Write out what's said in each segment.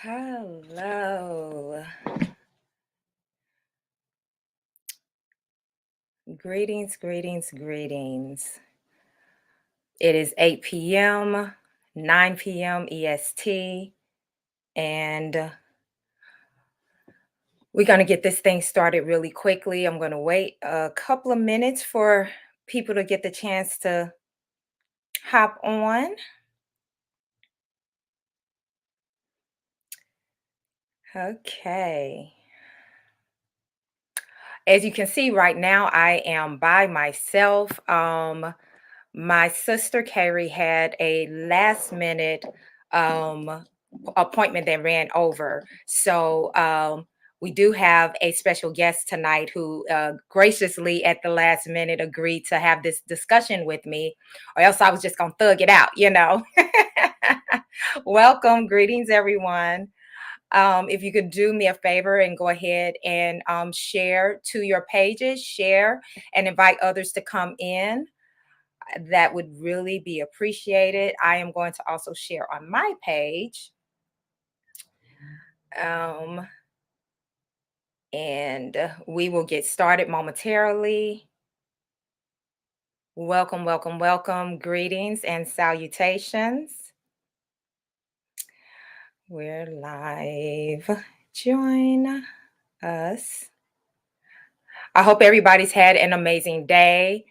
Hello. Greetings, greetings, greetings. It is 8 p.m., 9 p.m. EST, and we're going to get this thing started really quickly. I'm going to wait a couple of minutes for people to get the chance to hop on. Okay. As you can see right now, I am by myself. My sister Carey had a last minute um, appointment that ran over. So we do have a special guest tonight who graciously at the last minute agreed to have this discussion with me, or else I was just going to thug it out. Welcome, greetings, everyone. If you could do me a favor and go ahead and share to your pages, share and invite others to come in, that would really be appreciated. I am going to also share on my page. Um, and we will get started momentarily. Welcome, welcome, welcome. Greetings and salutations. We're live. Join us. I hope everybody's had an amazing day.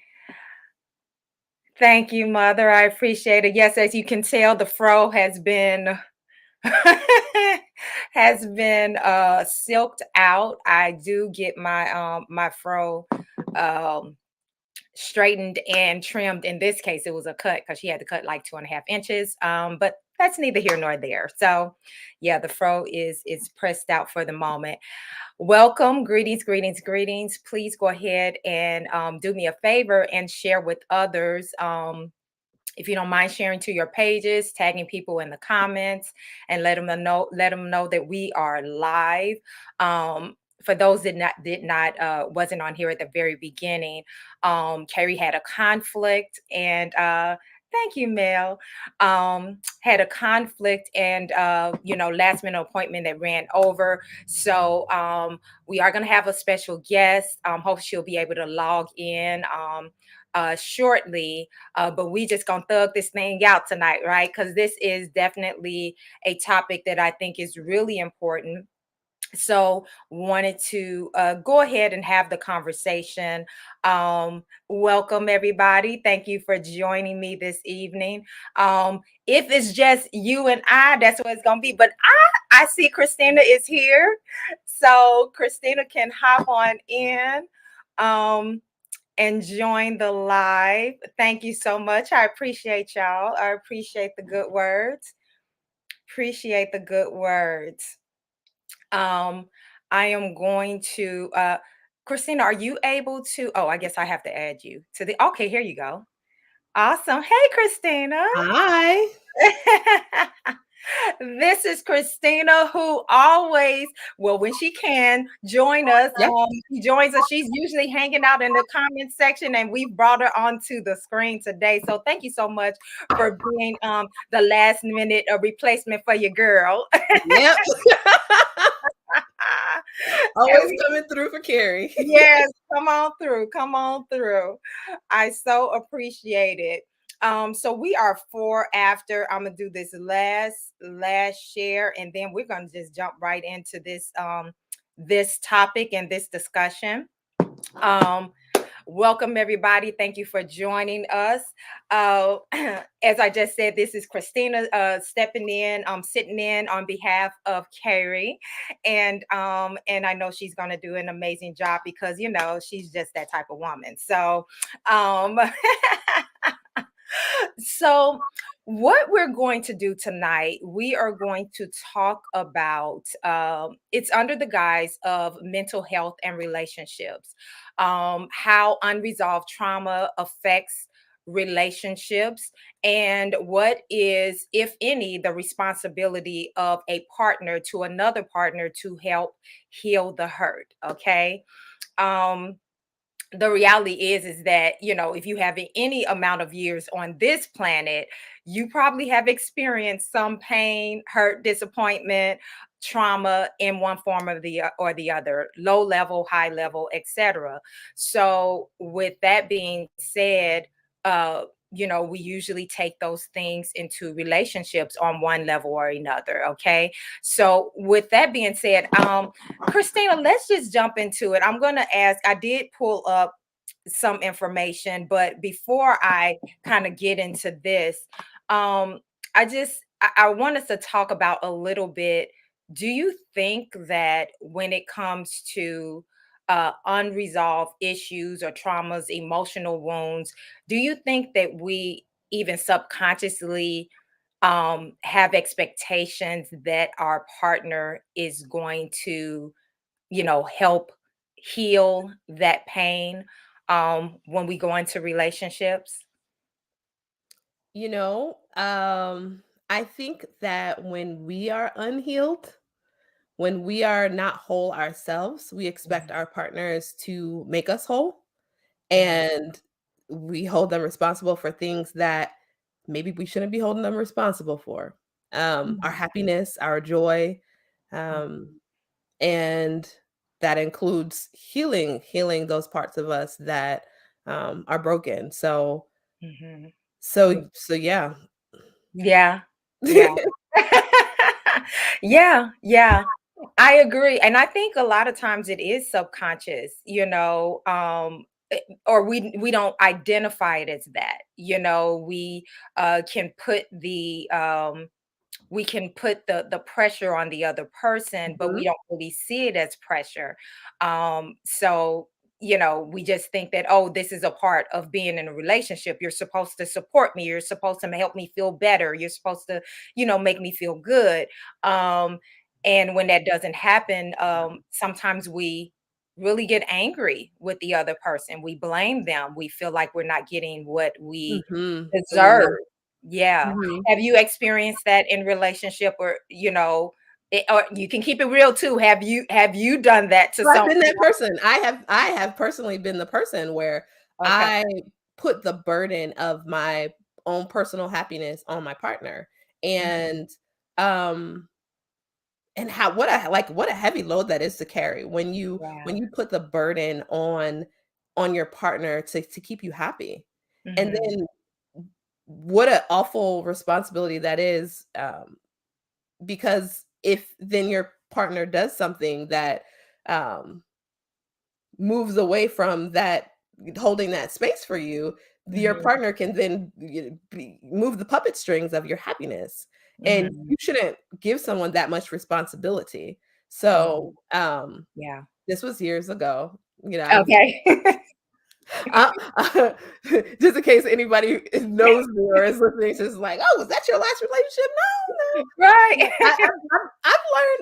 Thank you, Mother. I appreciate it. Yes, as you can tell, the fro has been silked out. I do get my fro um straightened and trimmed. In this case, it was a cut because she had to cut like 2.5 inches. But that's neither here nor there. So yeah, the fro is pressed out for the moment. Welcome, greetings, greetings, greetings. Please go ahead and do me a favor and share with others. If you don't mind sharing to your pages, tagging people in the comments, and let them know that we are live. For those that did not wasn't on here at the very beginning, Carey had a conflict, and thank you, Mel. Had a conflict, and last minute appointment that ran over. So we are going to have a special guest. Hope she'll be able to log in shortly. But we just gonna thug this thing out tonight, right? Because this is definitely a topic that I think is really important. So wanted to go ahead and have the conversation. Welcome everybody. Thank you for joining me this evening. If it's just you and I, that's what it's gonna be. But I see Christina is here, so Christina can hop on in. Um, and join the live. Thank you so much. I appreciate y'all. I appreciate the good words. Appreciate the good words. Um, I am going to Christina, are you able to? Oh, I guess I have to add you to the okay, here you go. Awesome. Hey, Christina. Hi. This is Christina, who always, well, when she can join us, Yep. she joins us. She's usually hanging out in the comment section, and we brought her onto the screen today. So thank you so much for being the last minute replacement for your girl. Yep. And Always we, coming through for Carey. yes, come on through, come on through. I so appreciate it. So we are four after. I'm gonna do this last share, and then we're gonna just jump right into this topic and this discussion. Um, Welcome, everybody. Thank you for joining us. Uh, as I just said, this is Christina stepping in, sitting in on behalf of Carey, and I know she's going to do an amazing job because she's just that type of woman. Um, so, what we're going to do tonight, we are going to talk about it's under the guise of mental health and relationships, how unresolved trauma affects relationships, and what is, if any, the responsibility of a partner to another partner to help heal the hurt. Okay. Um, the reality is that, if you have any amount of years on this planet, you probably have experienced some pain, hurt, disappointment, trauma in one form or the other, low level, high level, etc. So with that being said, we usually take those things into relationships on one level or another. Okay, so with that being said, Christina, let's just jump into it. I'm going to ask, I did pull up some information, but before I kind of get into this, um, I want us to talk about a little bit. Do you think that when it comes to unresolved issues or traumas, emotional wounds, do you think that we even subconsciously have expectations that our partner is going to, help heal that pain when we go into relationships? You know, I think that when we are unhealed, when we are not whole ourselves, we expect Mhm, our partners to make us whole, mhm, and we hold them responsible for things that maybe we shouldn't be holding them responsible for. Our mhm, happiness, our joy, mhm, um, and that includes healing those parts of us that are broken. So, mhm. yeah. Yeah, yeah. Yeah, yeah. I agree, and I think a lot of times it is subconscious, or we don't identify it as that. We can put the pressure on the other person, but we Mhm, don't really see it as pressure. So we just think that, oh, this is a part of being in a relationship. You're supposed to support me, you're supposed to help me feel better, you're supposed to make me feel good. And when that doesn't happen, sometimes we really get angry with the other person, we blame them, we feel like we're not getting what we mhm. deserve. Yeah. Mhm. Have you experienced that in relationship, or, or you can keep it real too. Have you done that to So I've some? been that person. I have personally been the person where Okay. I put the burden of my own personal happiness on my partner, Mhm. and, um and how what a heavy load that is to carry when Yeah. you put the burden on your partner to keep you happy. And Mhm. then what an awful responsibility that is, because if then your partner does something that, um moves away from that holding that space for you, your Mhm. partner can then move the puppet strings of your happiness, and Mhm. you shouldn't give someone that much responsibility. Mhm. So, Yeah. this was years ago, I've Okay. uh, just in case anybody knows me or is listening, it's just like, "Oh, was that your last relationship?" Right. Yeah,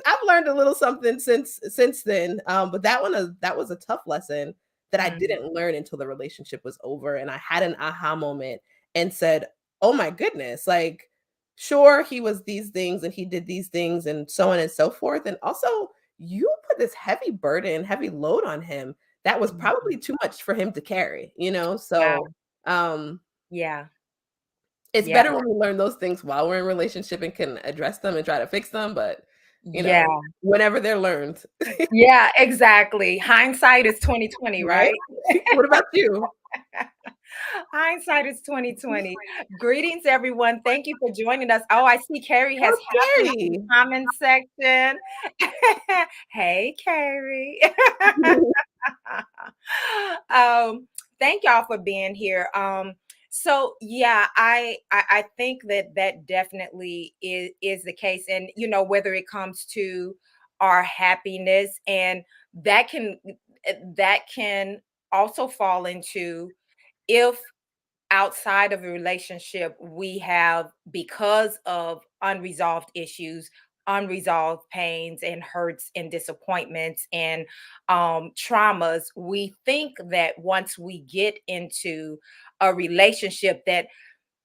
I've learned a little something since then, but that was a tough lesson that I Mhm. didn't learn until the relationship was over, and I had an aha moment and said, "Oh my goodness, like, sure, he was these things and he did these things and so on and so forth, and also you put this heavy burden, heavy load on him that was Mhm. probably too much for him to carry," Wow. So, um Yeah. it's Yeah. better when we learn those things while we're in a relationship and can address them and try to fix them, but, you know, Yeah. whenever they're learned, Yeah, exactly. Hindsight is 2020, right? right? What about you? Hindsight is 2020. Greetings, everyone. Thank you for joining us. Oh, I see Carrie has Oh, happened in the Carey. comment section. Hey, Carrie. um, Thank y'all for being here. So yeah, I think that that definitely is the case, and whether it comes to our happiness, and that can that can also fall into, if outside of a relationship we have, because of unresolved issues, unresolved pains and hurts and disappointments and traumas, we think that once we get into a relationship, that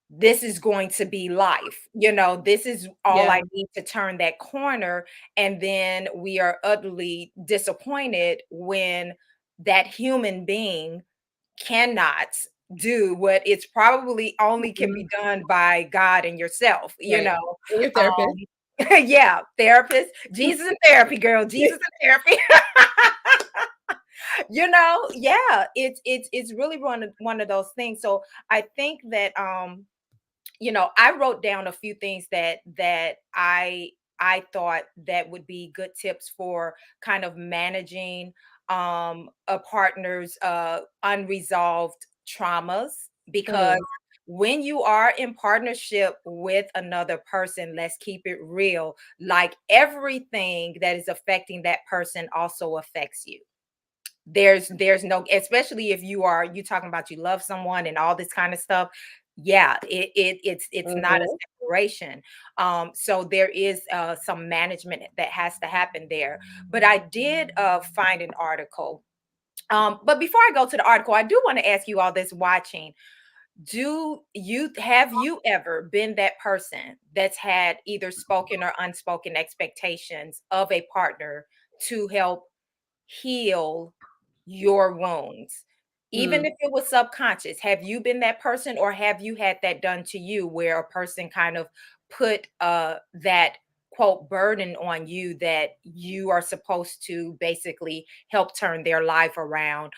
this is going to be life, this is all Yeah, I need to turn that corner. And then we are utterly disappointed when that human being cannot do what it's probably only can be Mhm. done by God and yourself, Right. And your therapist. Um, yeah, therapist, Jesus and therapy, girl, Jesus and therapy. Yeah, it's really one of those things. So I think that I wrote down a few things that I thought that would be good tips for kind of managing a partner's unresolved traumas, because Mm, when you are in partnership with another person, let's keep it real, like everything that is affecting that person also affects you. There's no, especially if you talking about you love someone and all this kind of stuff. Yeah, it's not a mhm, separation. So there is some management that has to happen there. But I did find an article. But before I go to the article, I do want to ask you all this watching. Have you ever been that person that's had either spoken or unspoken expectations of a partner to help heal your wounds? Even mm. if it was subconscious, have you been that person, or have you had that done to you where a person kind of put that quote burden on you that you are supposed to basically help turn their life around?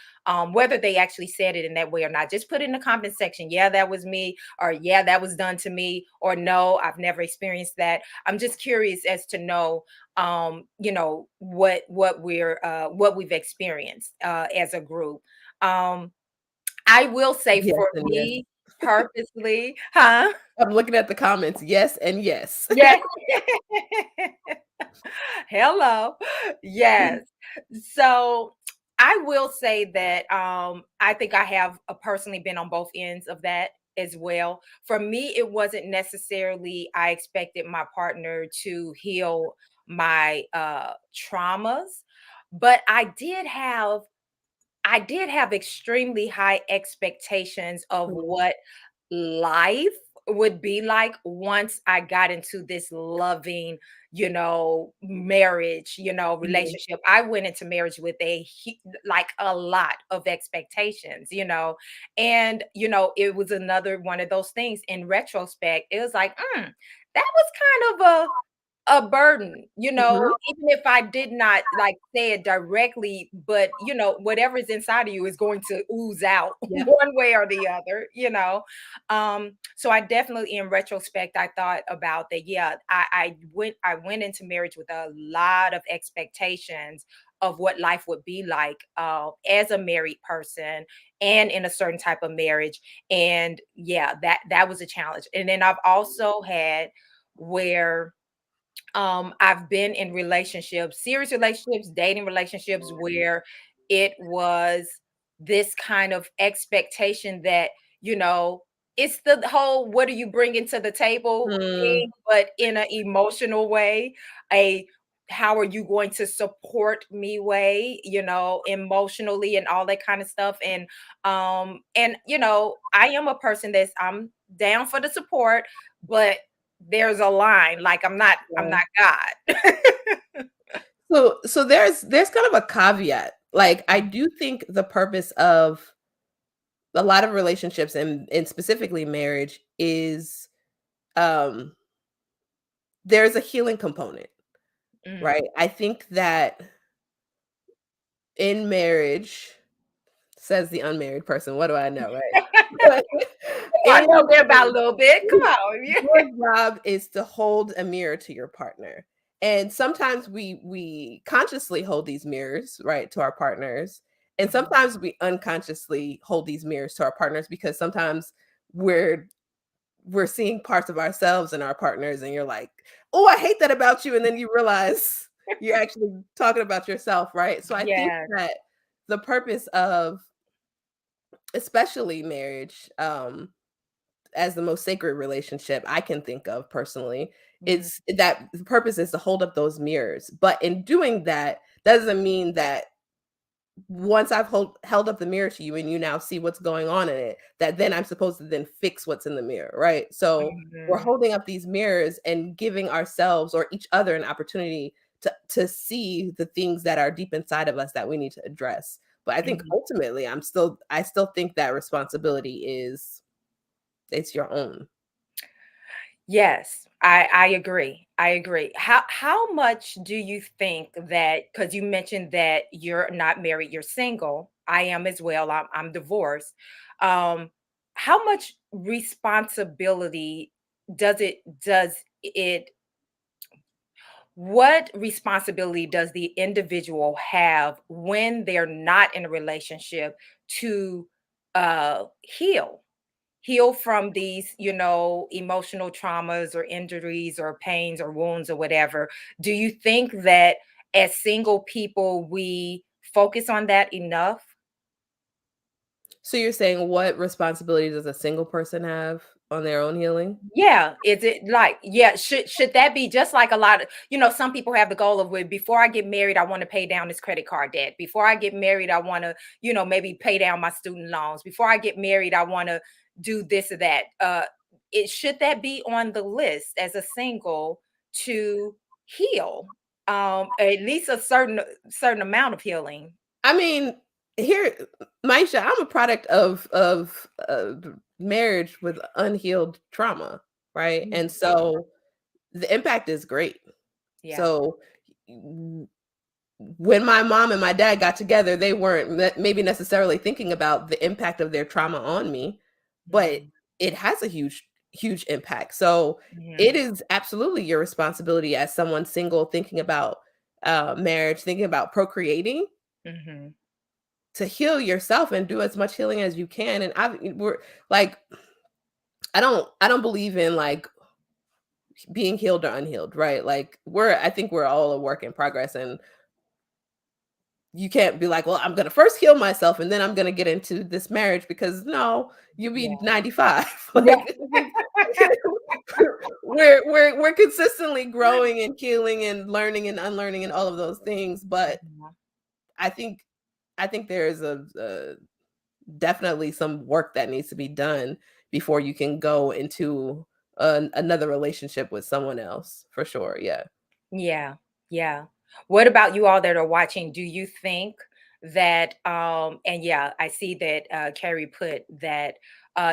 Whether they actually said it in that way or not, just put it in the comment section. Yeah, that was me, or yeah, that was done to me, or no, I've never experienced that. I'm just curious as to know what we've experienced as a group. um I will say Yes for and yes. me purposely, huh? I'm looking at the comments. Yes and yes. Yes. Hello. Yes. So I will say that I think I have personally been on both ends of that as well. For me, it wasn't necessarily I expected my partner to heal my traumas, but I did have extremely high expectations of Mm, what life would be like once I got into this loving, marriage, mhm, relationship. I went into marriage with like a lot of expectations, and it was another one of those things. In retrospect, it was like, that was kind of a burden, mhm. even if I did not like say it directly, but whatever is inside of you is going to ooze out Yeah. one way or the other. So I definitely, in retrospect, I thought about that. Yeah, I went into marriage with a lot of expectations of what life would be like as a married person and in a certain type of marriage. And yeah, that was a challenge. And then I've also had where I've been in relationships, serious relationships, dating relationships where it was this kind of expectation that, you know, it's the whole what are you bringing to the table Mm, thing, but in an emotional way, a how are you going to support me way, emotionally and all that kind of stuff. And I am a person I'm down for the support, but there's a line, like, I'm yeah. not God. So there's kind of a caveat. Like, I Mhm. do think the purpose of a lot of relationships and specifically marriage is, um, there's a healing component, Mm. right? I think that in marriage, says the unmarried person, what do I know, right? But I know a in bit about a little bit. Come on. your job is to hold a mirror to your partner. And sometimes we consciously hold these mirrors, right, to our partners. And Mhm. sometimes we unconsciously hold these mirrors to our partners because sometimes we're we're seeing parts of ourselves in our partners and you're like, "Oh, I hate that about you." And then you realize you're actually talking about yourself, right? So I think Yes. that the purpose of especially marriage, as the most sacred relationship I can think of personally, Mhm. it's that the purpose is to hold up those mirrors. But in doing that, doesn't mean that once I've held up the mirror to you and you now see what's going on in it, that then I'm supposed to then fix what's in the mirror, right? So we're Mhm. holding up these mirrors and giving ourselves or each other an opportunity to see the things that are deep inside of us that we need to address. But I think Mhm. ultimately I still think that responsibility is it's your own. Yes, I agree. I agree. How much do you think that, because you mentioned that you're not married, you're single. I am as well. I'm divorced. Um, how much responsibility does it what responsibility does the individual have when they're not in a relationship to heal? Heal from these, emotional traumas or injuries or pains or wounds or whatever. Do you think that as single people, we focus on that enough? So you're saying what responsibility does a single person have on their own healing? Yeah, is it like, yeah, should that be just like a lot of, some people have the goal of, with before I get married, I want to pay down this credit card debt. Before I get married, I want to, maybe pay down my student loans. Before I get married, I want to do this or that. It should that be on the list as a single to heal? At least a certain amount of healing. I mean, here, Maisha, I'm a product of marriage with unhealed trauma, right? Mm, And so the impact is great. yeah. So when my mom and my dad got together, they weren't maybe necessarily thinking about the impact of their trauma on me, but Mhm, it has a huge impact. So it mhm, is absolutely your responsibility as someone single thinking about marriage, thinking about procreating, mhm. to heal yourself and do as much healing as you can. And we're like, I don't believe in like being healed or unhealed, right? Like I think we're all a work in progress, and you can't be like, well, I'm gonna first heal myself and then I'm gonna get into this marriage, because no, you'll Yeah. be 95. Yeah. Like we're consistently growing and healing and learning and unlearning and all of those things. But Mhm. I think there is definitely some work that needs to be done before you can go into another relationship with someone else, for sure. Yeah. Yeah, yeah. What about you all that are watching? Do you think that and yeah, I see that Carrie put that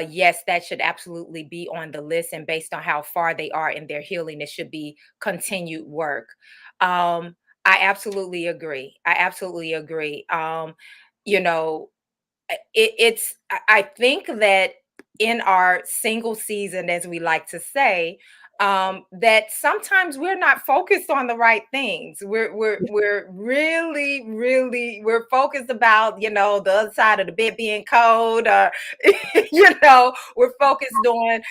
yes, that should absolutely be on the list, and based on how far they are in their healing, it should be continued work. Um I absolutely agree. I absolutely agree. You know, I think that in our single season, as we like to say, that sometimes we're not focused on the right things. We're really we're focused about, the other side of the bed being cold, or we're focused on,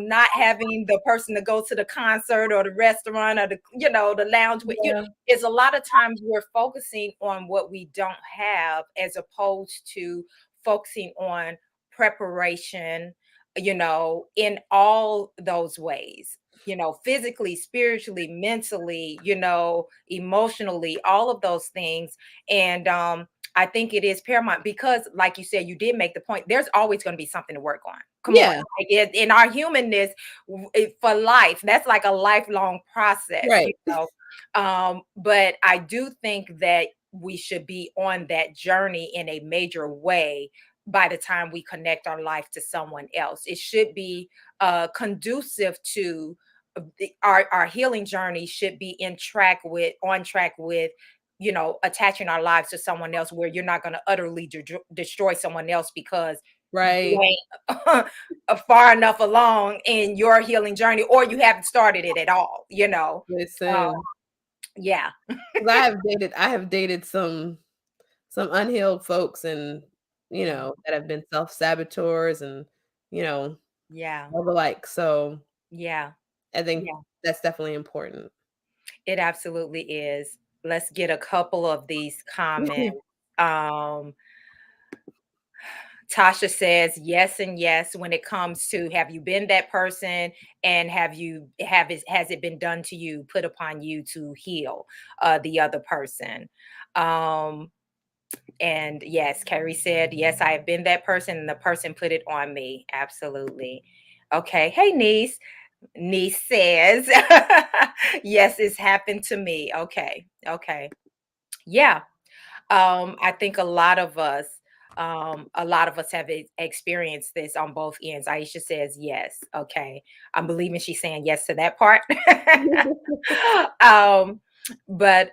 not having the person to go to the concert or the restaurant or the lounge with you. Yeah. Is a lot of times we're focusing on what we don't have, as opposed to focusing on preparation, in all those ways, physically, spiritually, mentally, emotionally, all of those things. And I think it is paramount because, like you said, you did make the point, there's always going to be something to work on. Come on. Yeah. Like, in our humanness, for life, that's like a lifelong process, Right. but I do think that we should be on that journey in a major way by the time we connect our life to someone else. It should be conducive to our healing journey, should be on track with, attaching our lives to someone else, where you're not going to utterly destroy someone else because you Right. ain't far enough along in your healing journey, or you haven't started it at all, uh, Listen, yeah. 'cause I have dated some unhealed folks, and Mhm. that have been self-saboteurs, and you know, Yeah. all the like. So Yeah. I think Yeah. that's definitely important. It absolutely is. Let's get a couple of these comments. Um, Tasha says yes and yes when it comes to, have you been that person, and has it been done to you, put upon you to heal the other person. Um, and yes, Carrie said, yes, I have been that person, and the person put it on me. Absolutely. Okay. Hey, niece. Niece says, yes, it's happened to me. Okay. Okay. Yeah. I think a lot of us have experienced this on both ends. Aisha says yes. Okay. I'm believing she's saying yes to that part. um, but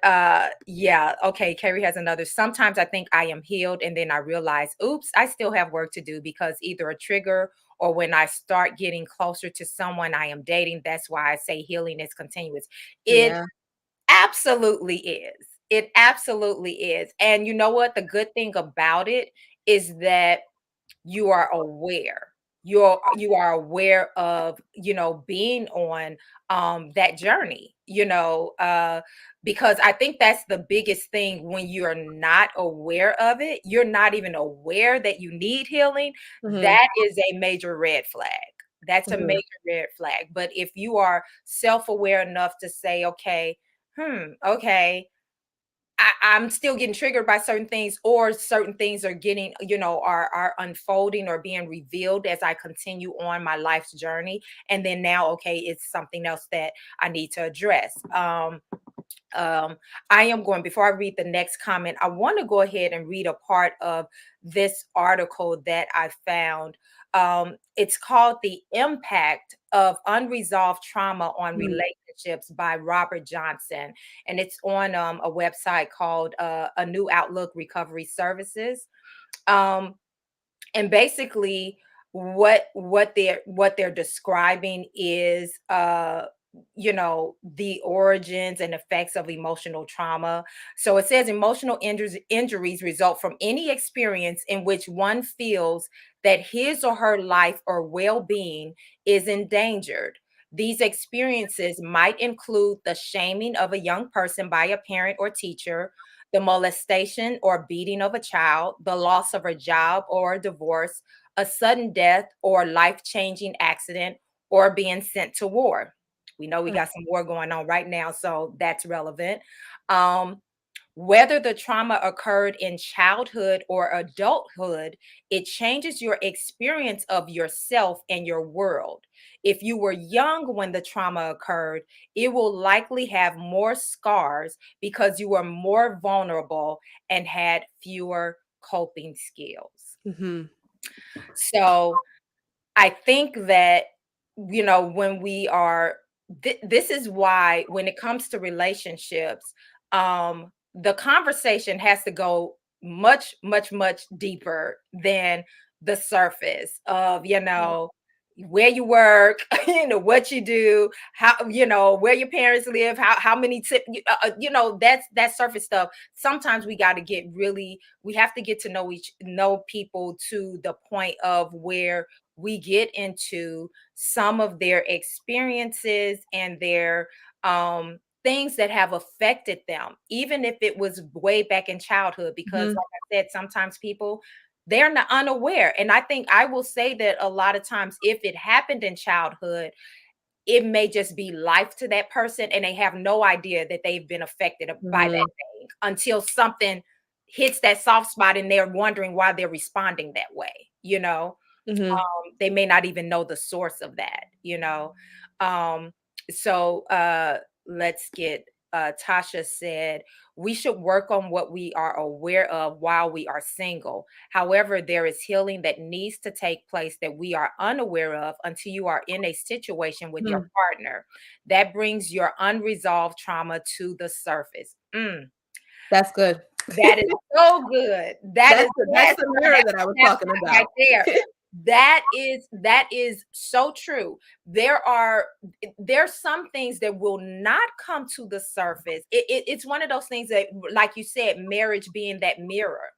yeah, okay. Carrie has another. Sometimes I think I am healed, and then I realize, oops, I still have work to do because either a trigger or when I start getting closer to someone I am dating. That's why I say healing is continuous. It Yeah. absolutely is. It absolutely is. And you know what? The good thing about it is that you are aware. You are aware of, being on that journey, because I think that's the biggest thing when you're not aware of it, you're not even aware that you need healing. Mhm, That is a major red flag. That's a mhm, major red flag. But if you are self-aware enough to say, okay, okay, I'm still getting triggered by certain things, or certain things are getting, are unfolding or being revealed as I continue on my life's journey. And then now, okay, it's something else that I need to address. Um, I am going, before I read the next comment, I want to go ahead and read a part of this article that I found. It's called The Impact of Unresolved Trauma on mhm, Relationships by Robert Johnson. And it's on a website called A New Outlook Recovery Services. Um, and basically what they're describing is the origins and effects of emotional trauma. So it says emotional injuries result from any experience in which one feels that his or her life or well-being is endangered. These experiences might include the shaming of a young person by a parent or teacher, the molestation or beating of a child, the loss of a job or a divorce, a sudden death or life changing accident, or being sent to war. We know we mm, got some war going on right now, so that's relevant. Um, whether the trauma occurred in childhood or adulthood, it changes your experience of yourself and your world. If you were young when the trauma occurred, it will likely have more scars because you were more vulnerable and had fewer coping skills. mhm, So, I think that, when we are, this is why when it comes to relationships, the conversation has to go much, much, much deeper than the surface of, right, where you work, what you do, how, where your parents live, how many that's surface stuff. Sometimes we have to get to know people to the point of where we get into some of their experiences and their things that have affected them, even if it was way back in childhood. Because, mhm, like I said, sometimes people, they're not unaware. And I think I will say that a lot of times, if it happened in childhood, it may just be life to that person, and they have no idea that they've been affected by that mhm, thing until something hits that soft spot and they're wondering why they're responding that way. mhm. They may not even know the source of that. Um, so let's get Tasha said, we should work on what we are aware of while we are single. However, there is healing that needs to take place that we are unaware of until you are in a situation with your Mhm. partner. That brings your unresolved trauma to the surface. That's good. That is so good. That is That's yes, the sir, mirror that's that I was a snapshot talking right about. there. That is so true. There's some things that will not come to the surface. It's one of those things that, like you said, marriage being that mirror.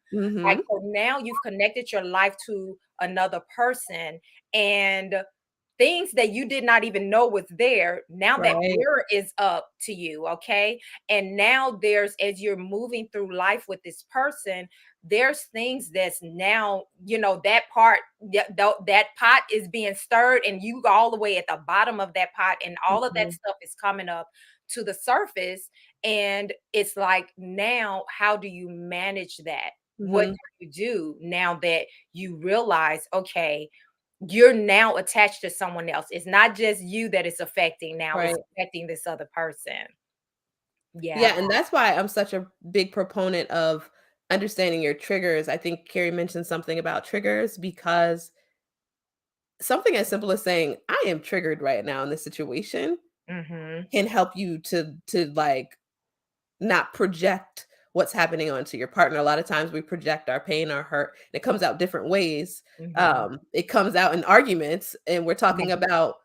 Like, Mhm, so now you've connected your life to another person, and things that you did not even know was there. Now that right, mirror is up to you, okay? And now as you're moving through life with this person, there's things that's now, that part, that pot is being stirred, and you all the way at the bottom of that pot, and all of that mhm, stuff is coming up to the surface. And it's like, now, how do you manage that? What mhm, do you do now that you realize, okay, you're now attached to someone else? It's not just you that it's affecting now, it's right. affecting this other person. Yeah. Yeah, and that's why I'm such a big proponent of understanding your triggers. I think Carrie mentioned something about triggers because something as simple as saying, "I am triggered right now in this situation," Mhm. can help you to like not project what's happening onto your partner. A lot of times we project our pain, our hurt, and it comes out different ways. Mhm. It comes out in arguments, and we're talking Right. about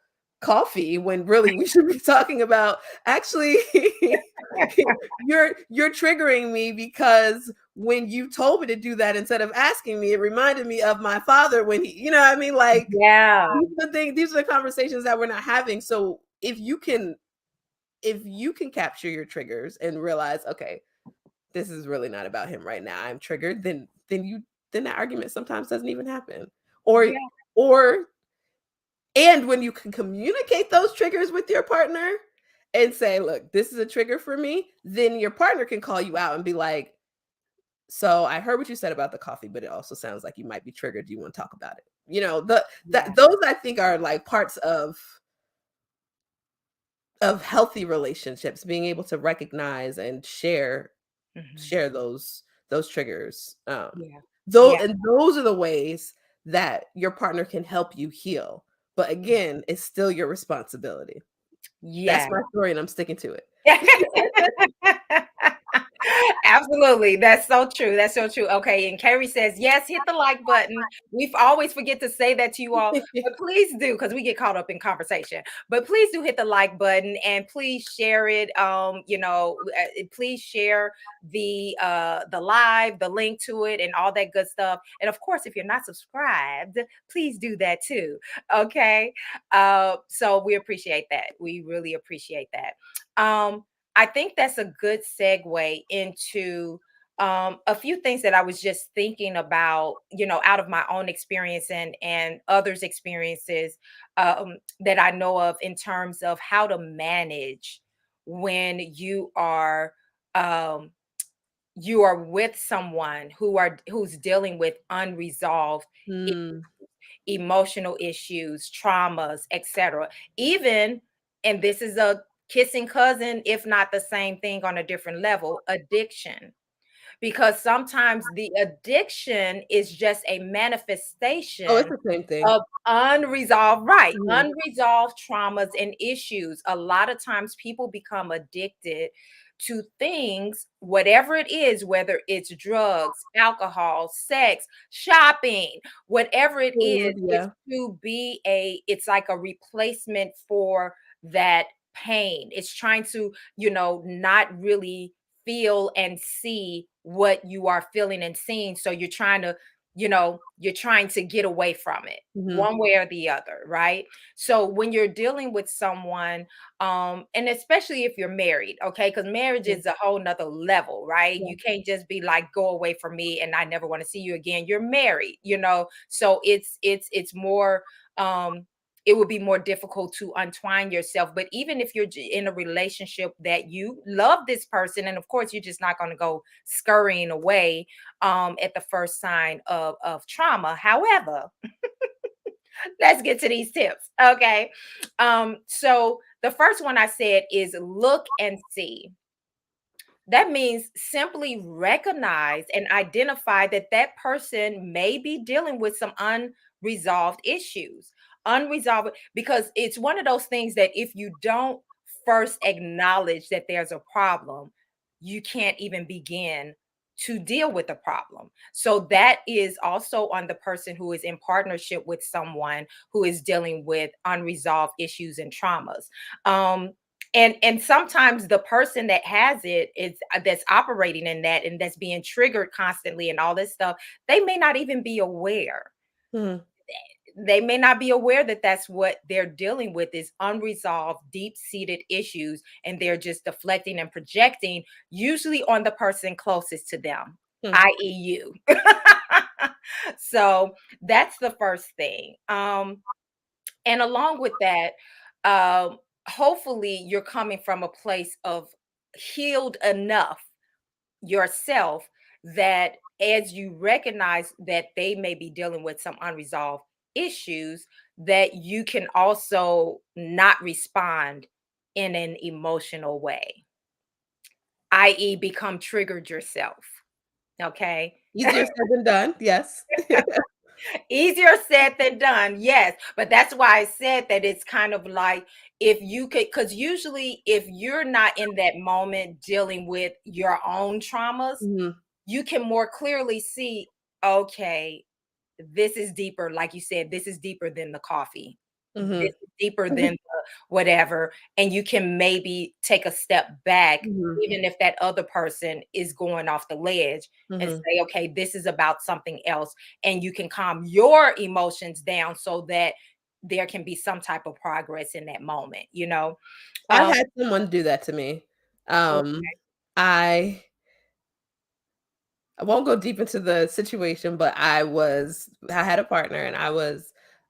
coffee when really we should be talking about actually you're triggering me because when you told me to do that instead of asking me, it reminded me of my father when he, you know what I mean? Like Yeah. these are the conversations that we're not having. So if you can capture your triggers and realize, okay, this is really not about him right now. I'm triggered, then that argument sometimes doesn't even happen. Or Yeah. or and when you can communicate those triggers with your partner and say, look, this is a trigger for me, then your partner can call you out and be like, so I heard what you said about the coffee, but it also sounds like you might be triggered. Do you want to talk about it? You know, the Yeah. that those I think are like parts of healthy relationships, being able to recognize and Mhm. share those triggers. Yeah. Though Yeah. and those are the ways that your partner can help you heal. But again, it's still your responsibility. That's Yeah. my story and I'm sticking to it. Absolutely. That's so true. That's so true. Okay. And Carrie says, yes, hit the like button. We always forget to say that to you all, but please do because we get caught up in conversation. But please do hit the like button and please share it. Please share the live, the link to it, and all that good stuff. And of course, if you're not subscribed, please do that too. Okay. So we appreciate that. We really appreciate that. I think that's a good segue into a few things that I was just thinking about, out of my own experience and others' experiences that I know of in terms of how to manage when um, you are with someone who's dealing with unresolved Mm. emotional issues, traumas, etc. Even, and this is a kissing cousin, if not the same thing on a different level, addiction. Because sometimes the addiction is just a Oh, it's manifestation the same thing. of unresolved, right, Mhm. unresolved traumas and issues. A lot of times people become addicted to things, whatever it is, whether it's drugs, alcohol, sex, shopping, whatever it is, Food, it's yeah. it's like a replacement for that pain. It's trying to, not really feel and see what you are feeling and seeing. So you're trying to get away from it Mhm. one way or the other, right? So when you're dealing with someone, and especially if you're married, okay, because marriage Yeah. is a whole nother level, right? Yeah. You can't just be like, go away from me and I never want to see you again. You're married, so it's more it would be more difficult to untwine yourself. But even if you're in a relationship that you love this person, and of course you're just not going to go scurrying away at the first sign of trauma. However, let's get to these tips. Okay. So the first one I said is look and see. That means simply recognize and identify that that person may be dealing with some unresolved issues. Unresolved, because it's one of those things that if you don't first acknowledge that there's a problem, you can't even begin to deal with the problem. So that is also on the person who is in partnership with someone who is dealing with unresolved issues and traumas. And sometimes the person that has it is that's operating in that and that's being triggered constantly and all this stuff, they may not even be aware. Mhm. They may not be aware that that's what they're dealing with is unresolved deep-seated issues, and they're just deflecting and projecting usually on the person closest to them, Hmm. i.e. you. So that's the first thing. And along with that, hopefully you're coming from a place of healed enough yourself that as you recognize that they may be dealing with some unresolved issues, that you can also not respond in an emotional way, i.e., become triggered yourself. Okay. Easier said than done. Yes. Easier said than done, yes. But that's why I said that it's kind of like if you could, because usually if you're not in that moment dealing with your own traumas, Mhm, you can more clearly see, okay, this is deeper. Like you said, this is deeper than the coffee. This mhm, is deeper than the whatever. And you can maybe take a step back, mhm, even if that other person is going off the ledge and mhm. say, okay, this is about something else. And you can calm your emotions down so that there can be some type of progress in that moment, you know? I've Um, had someone do that to me. I I won't go deep into the situation, but I had a partner and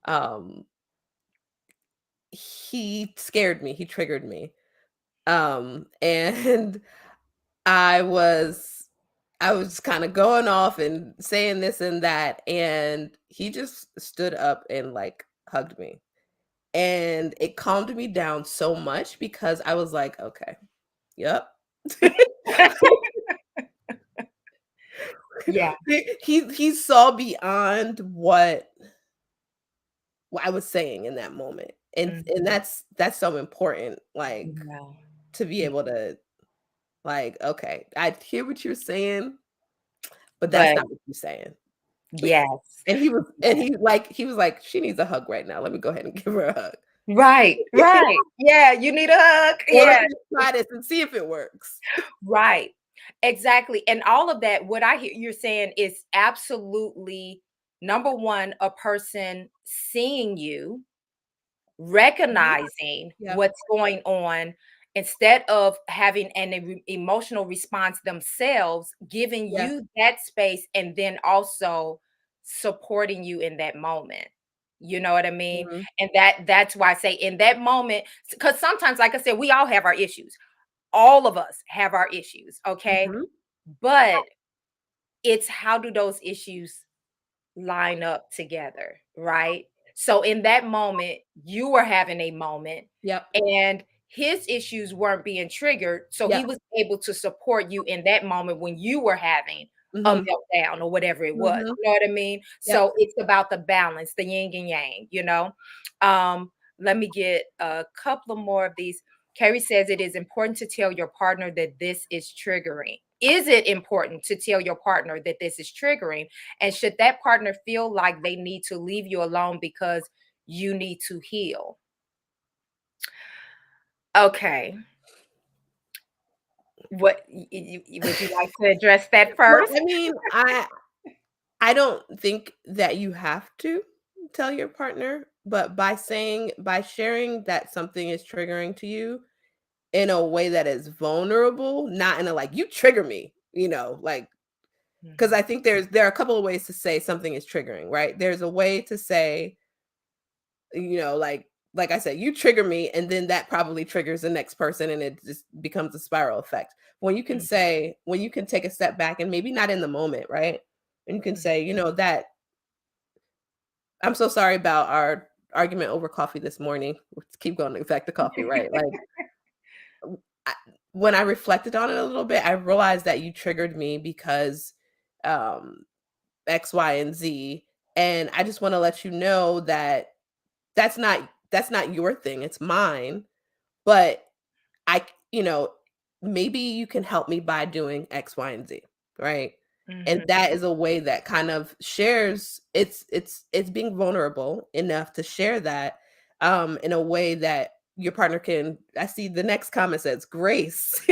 um he scared me, he triggered me. And I was I was kind of going off and saying this and that, and he just stood up and like hugged me. And it calmed me down so much because I was like, okay, yep. yeah. He saw beyond what I was saying in that moment. And Mhm. that's so important, like, Yeah. to be able to, like, "Okay, I hear what you're saying, but that's But not what you're saying." yes. He was like, "She needs a hug right now. Let me go ahead and give her a hug." Right, right. Yeah, you need a hug. Or, "Let Yeah. me just try this and see if it works." Right. Exactly. And all of that, what I hear you're saying is absolutely number one, a person seeing you, Mhm. recognizing Yep, what's going on instead of having an emotional response themselves, giving yeah, you that space and then also supporting you in that moment. You know what I mean? mhm, And that's why I say in that moment, because sometimes, like I said, we all have our issues. All of us have our issues, okay? mhm, But it's how do those issues line up together, right? So in that moment, you were having a moment yep, and his issues weren't being triggered. So he yep, was able to support you in that moment when you were having a mhm, meltdown or whatever it was. mhm, You know what I mean? yep. So it's about the balance, the yin and yang, you know? Um, Let me get a couple of more of these. Carrie says it is important to tell your partner that this is triggering. Is it important to tell your partner that this is triggering? And should that partner feel like they need to leave you alone because you need to heal? Okay. Would you like to address that Well, first? I mean, I don't think that you have to tell your partner, but by sharing that something is triggering to you in a way that is vulnerable, not in a like, "You trigger me," like, because I Mhm, think there are a couple of ways to say something is triggering, right? There's a way to say, like I said, "You trigger me," and then that probably triggers the next person, and it just becomes a spiral effect. mhm, When you can take a step back and maybe not in the moment, right? And you can mhm. say, that I'm so sorry about our argument over coffee this morning. Let's keep going back to coffee, right? Like, I, when I reflected on it a little bit, I realized that you triggered me because um, X, Y, and Z, and I just want to let you know that that's not your thing. It's mine. But I, c- you know, maybe you can help me by doing X, Y, and Z, right? And Mhm, that is a way that kind of shares it's being vulnerable enough to share that in a way that your partner can. I see the next comment says grace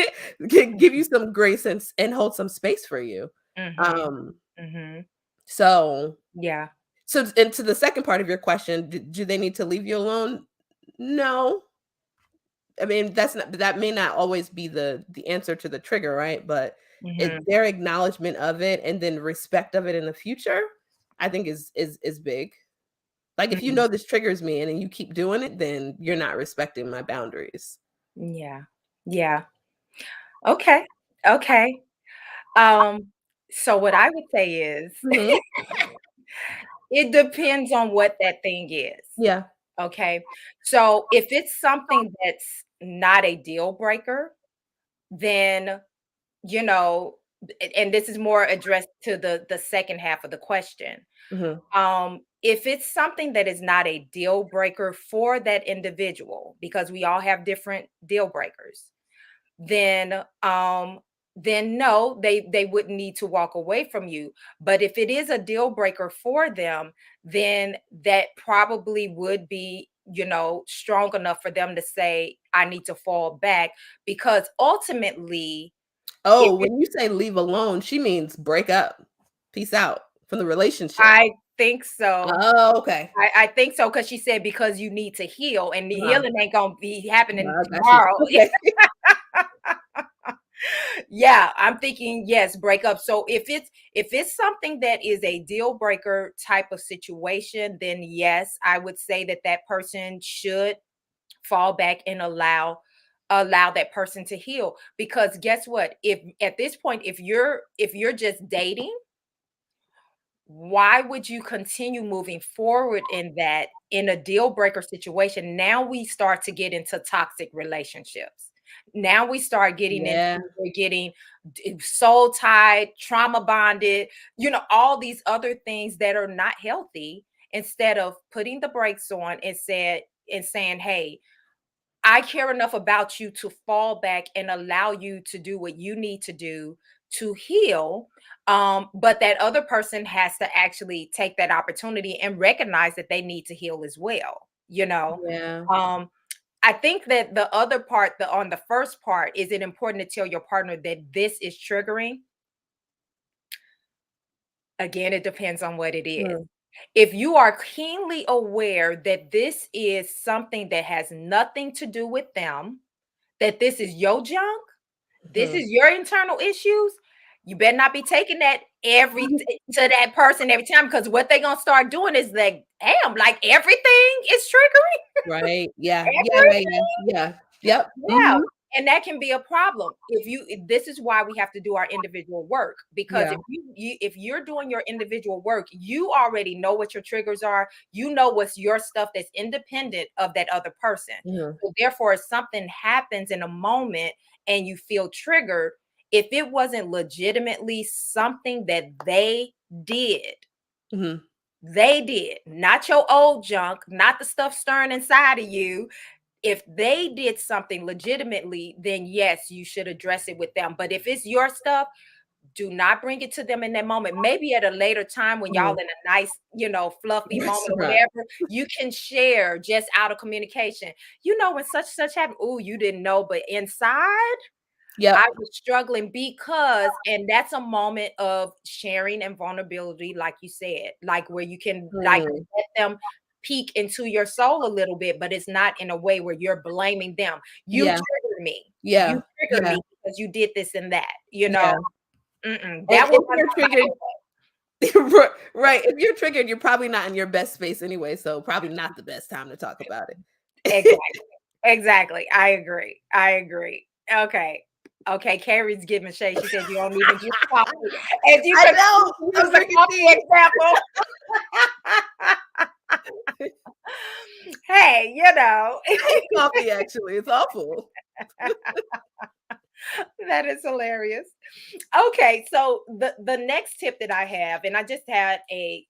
can give you some grace and hold some space for you. mhm, Um mhm. so Yeah. and to the second part of your question, do they need to leave you alone? No, I mean, that may not always be the answer to the trigger, right? But Mhm, their acknowledgement of it and then respect of it in the future, I think is big. Like if you mhm. know this triggers me and then you keep doing it, then you're not respecting my boundaries. Yeah. Yeah. Okay. Okay. Um, so what I would say is Mhm. it depends on what that thing is. Yeah. Okay. So if it's something that's not a deal breaker, then, you know, and this is more addressed to the second half of the question. Mhm. If it's something that is not a deal breaker for that individual, because we all have different deal breakers, then no, they wouldn't need to walk away from you. But if it is a deal breaker for them, then that probably would be, strong enough for them to say, I need to fall back, because ultimately, if Oh, it, when you say leave alone, she means break up. Peace out from the relationship. I think so. Oh, okay. I think so, because she said because you need to heal, and the Uh-huh. healing ain't gonna be happening I got you. tomorrow. Okay. Yeah, I'm thinking yes, break up. So if it's something that is a deal breaker type of situation, then yes, I would say that that person should fall back and allow that person to heal, because guess what? If at this point, if you're just dating, why would you continue moving forward in that, in a deal breaker situation? Now we start to get into toxic relationships. Now we start getting into, Yeah. we're getting soul tied, trauma bonded, all these other things that are not healthy, instead of putting the brakes on and saying, hey, I care enough about you to fall back and allow you to do what you need to do to heal. But that other person has to actually take that opportunity and recognize that they need to heal as well. Yeah. Um, I think that the other part, on the first part, is it important to tell your partner that this is triggering? Again, it depends on what it is. Mm, If you are keenly aware that this is something that has nothing to do with them, that this is your junk, this mhm. is your internal issues, you better not be taking that to that person every time, because what they're gonna start doing is like, damn, like everything is triggering. Right. Yeah. Yeah, yeah, yeah. Everything. Yeah. Yep. Yeah, Mhm. and that can be a problem. This is why we have to do our individual work, because Yeah. if you're doing your individual work, you already know what your triggers are. You know what's your stuff that's independent of that other person. Mhm. So therefore, if something happens in a moment and you feel triggered, if it wasn't legitimately something that did, Mhm. they did, not your old junk, not the stuff stirring inside of you, if they did something legitimately, then yes, you should address it with them. But if it's your stuff, do not bring it to them in that moment. Maybe at a later time when y'all Mhm. in a nice, fluffy moment, Restaurant. whatever, you can share just out of communication. When such happened, oh, you didn't know, but inside I Yep. was struggling, because, and that's a moment of sharing and vulnerability, like you said, like where you can like Mm. let them peek into your soul a little bit, but it's not in a way where you're blaming them. You Yeah. triggered me. You Yeah. triggered Yeah. me because you did this and that. Yeah. And That if will run you're my triggered mind. right, if you're triggered, you're probably not in your best space anyway, so probably not the best time to talk about Exactly. it. Exactly. I agree. I agree. Okay. Okay. Carrie's giving shade. She said you don't need to drink coffee. As you I continue know. to use I'm the drinking coffee tea. example. Hey, I hate coffee, actually, it's awful. that is hilarious. Okay, so the next tip that I have, and I just had a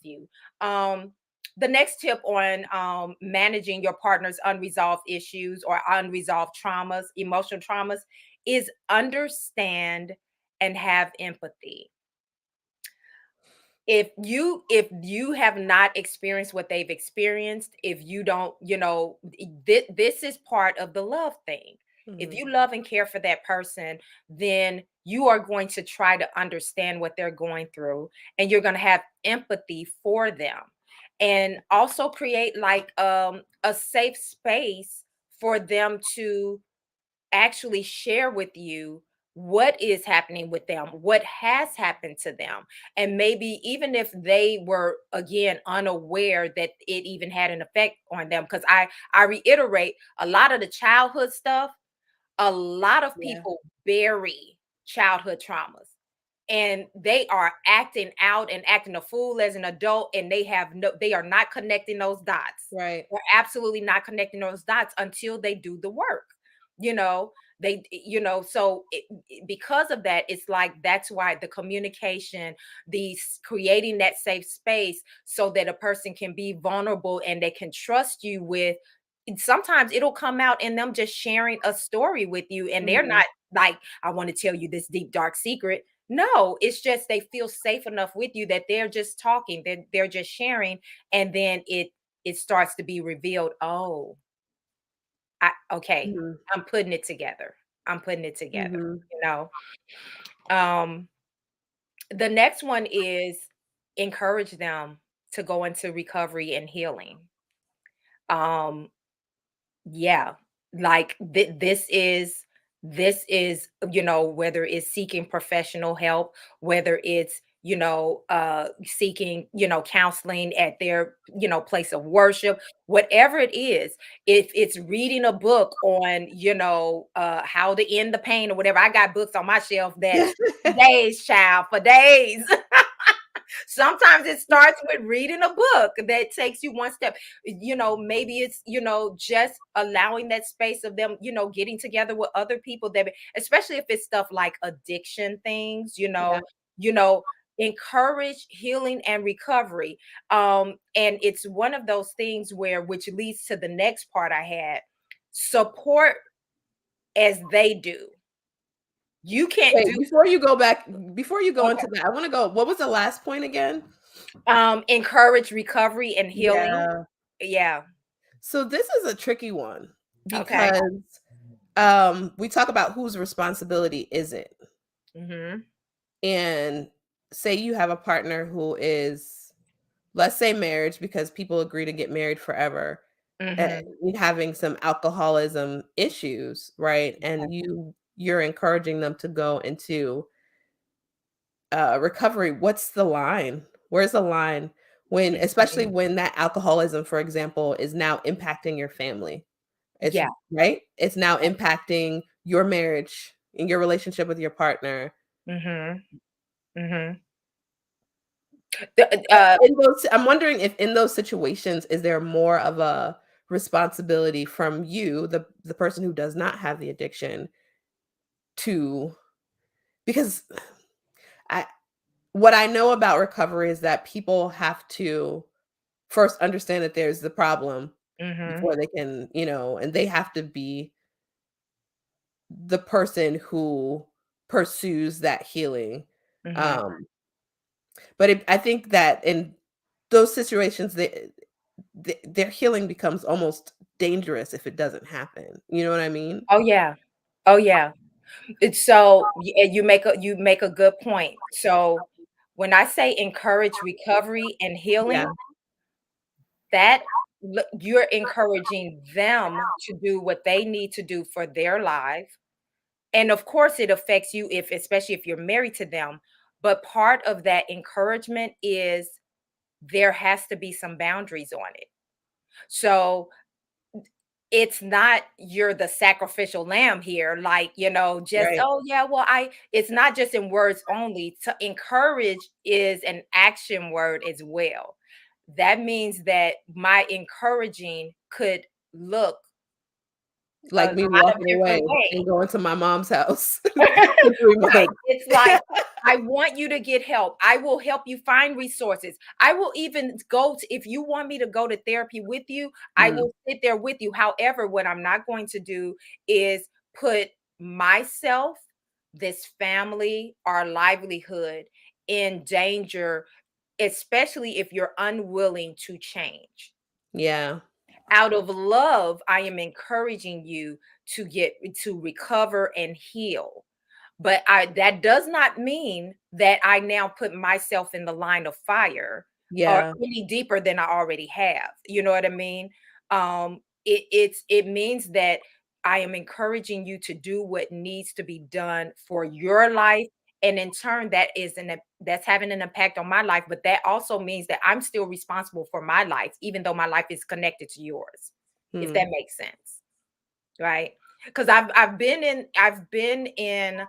few. Um, the next tip on managing your partner's unresolved issues or unresolved traumas, emotional traumas, is understand and have empathy. If you have not experienced what they've experienced, if you don't, this is part of the love thing. If Mhm. you love and care for that person, then you are going to try to understand what they're going through, and you're going to have empathy for them, and also create like a safe space for them to actually share with you what is happening with them, what has happened to them. And maybe even if they were again unaware that it even had an effect on them, because I reiterate, a lot of the childhood stuff, a lot of Yeah. people bury childhood traumas, and they are acting out and acting a fool as an adult, and they are not connecting those dots. Right. They're absolutely not connecting those dots until they do the work. you know, so because of that, it's like that's why the communication, creating that safe space so that a person can be vulnerable and they can trust you with, and sometimes it'll come out in them just sharing a story with you, and they're Mhm. not like, I want to tell you this deep dark secret. No, it's just they feel safe enough with you that they're just talking, they're just sharing, and then it starts to be revealed. Oh, okay, Mhm. I'm putting it together. I'm putting it together, Mhm. you know. Um, the next one is encourage them to go into recovery and healing. Um, Yeah, like this is, whether it's seeking professional help, whether it's, seeking, counseling at their, place of worship, whatever it is. If it's reading a book on, how to end the pain or whatever. I got books on my shelf that for days, child, for days. Sometimes it starts with reading a book that takes you one step. Maybe it's, just allowing that space of them, getting together with other people that, especially if it's stuff like addiction things, Yeah. you know, encourage healing and recovery. And it's one of those things where, which leads to the next part I had, support as they do. You can't Wait, do. before you go Okay. into that, I wanna go what was the last point again? Encourage recovery and healing. Yeah. Yeah. So this is a tricky one Okay. because, we talk about whose responsibility is it? Mhm. And say you have a partner who is, let's say marriage, because people agree to get married forever, Mhm. having some alcoholism issues, right? And you're encouraging them to go into recovery. What's the line? Where's the line when, especially Mhm. when that alcoholism, for example, is now impacting your family? It's Yeah. right. It's now impacting your marriage and your relationship with your partner. Mhm. Mhm. In those, I'm wondering if in those situations, is there more of a responsibility from you, the person who does not have the addiction, to because I what I know about recovery is that people have to first understand that there's the problem Mhm. before they can, and they have to be the person who pursues that healing. Mhm. Um, but I think that in those situations, their healing becomes almost dangerous if it doesn't happen. You know what I mean? Oh, yeah. Oh, yeah. It's so and you make a good point. So, when I say encourage recovery and Yeah, healing, that you're encouraging them to do what they need to do for their life. And of course, it affects you, if especially if you're married to them. But part of that encouragement is there has to be some boundaries on it. So it's not you're the sacrificial lamb here, like, just, right. oh yeah, well, it's not just in words only. To encourage is an action word as well. That means that my encouraging could look a Like me lot of walking away different ways. and going to my mom's house for 3 Right. months. It's like, I want you to get help. I will help you find resources. I will even go to, if you want me to go to therapy with you, I Mm, will sit there with you. However, what I'm not going to do is put myself, this family, our livelihood in danger, especially if you're unwilling to change. yeah, Out of love, I am encouraging you to recover and heal. But that does not mean that I now put myself in the line of fire or yeah, any deeper than I already have. You know what I mean? It means that I am encouraging you to do what needs to be done for your life. And in turn, that's having an impact on my life. But that also means that I'm still responsible for my life, even though my life is connected to yours, if mm, that makes sense. Right. Because I've been in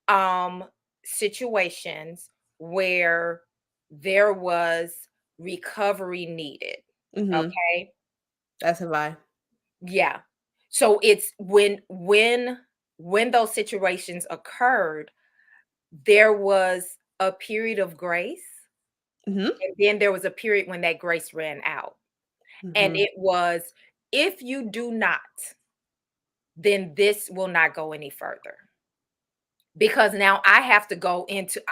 um situations where there was recovery needed. mhm, Okay. that's a lie. Yeah. So it's when those situations occurred, there was a period of grace, Mhm. and then there was a period when that grace ran out. And Mhm. it was, if you do not, then this will not go any further. Because now I have to go into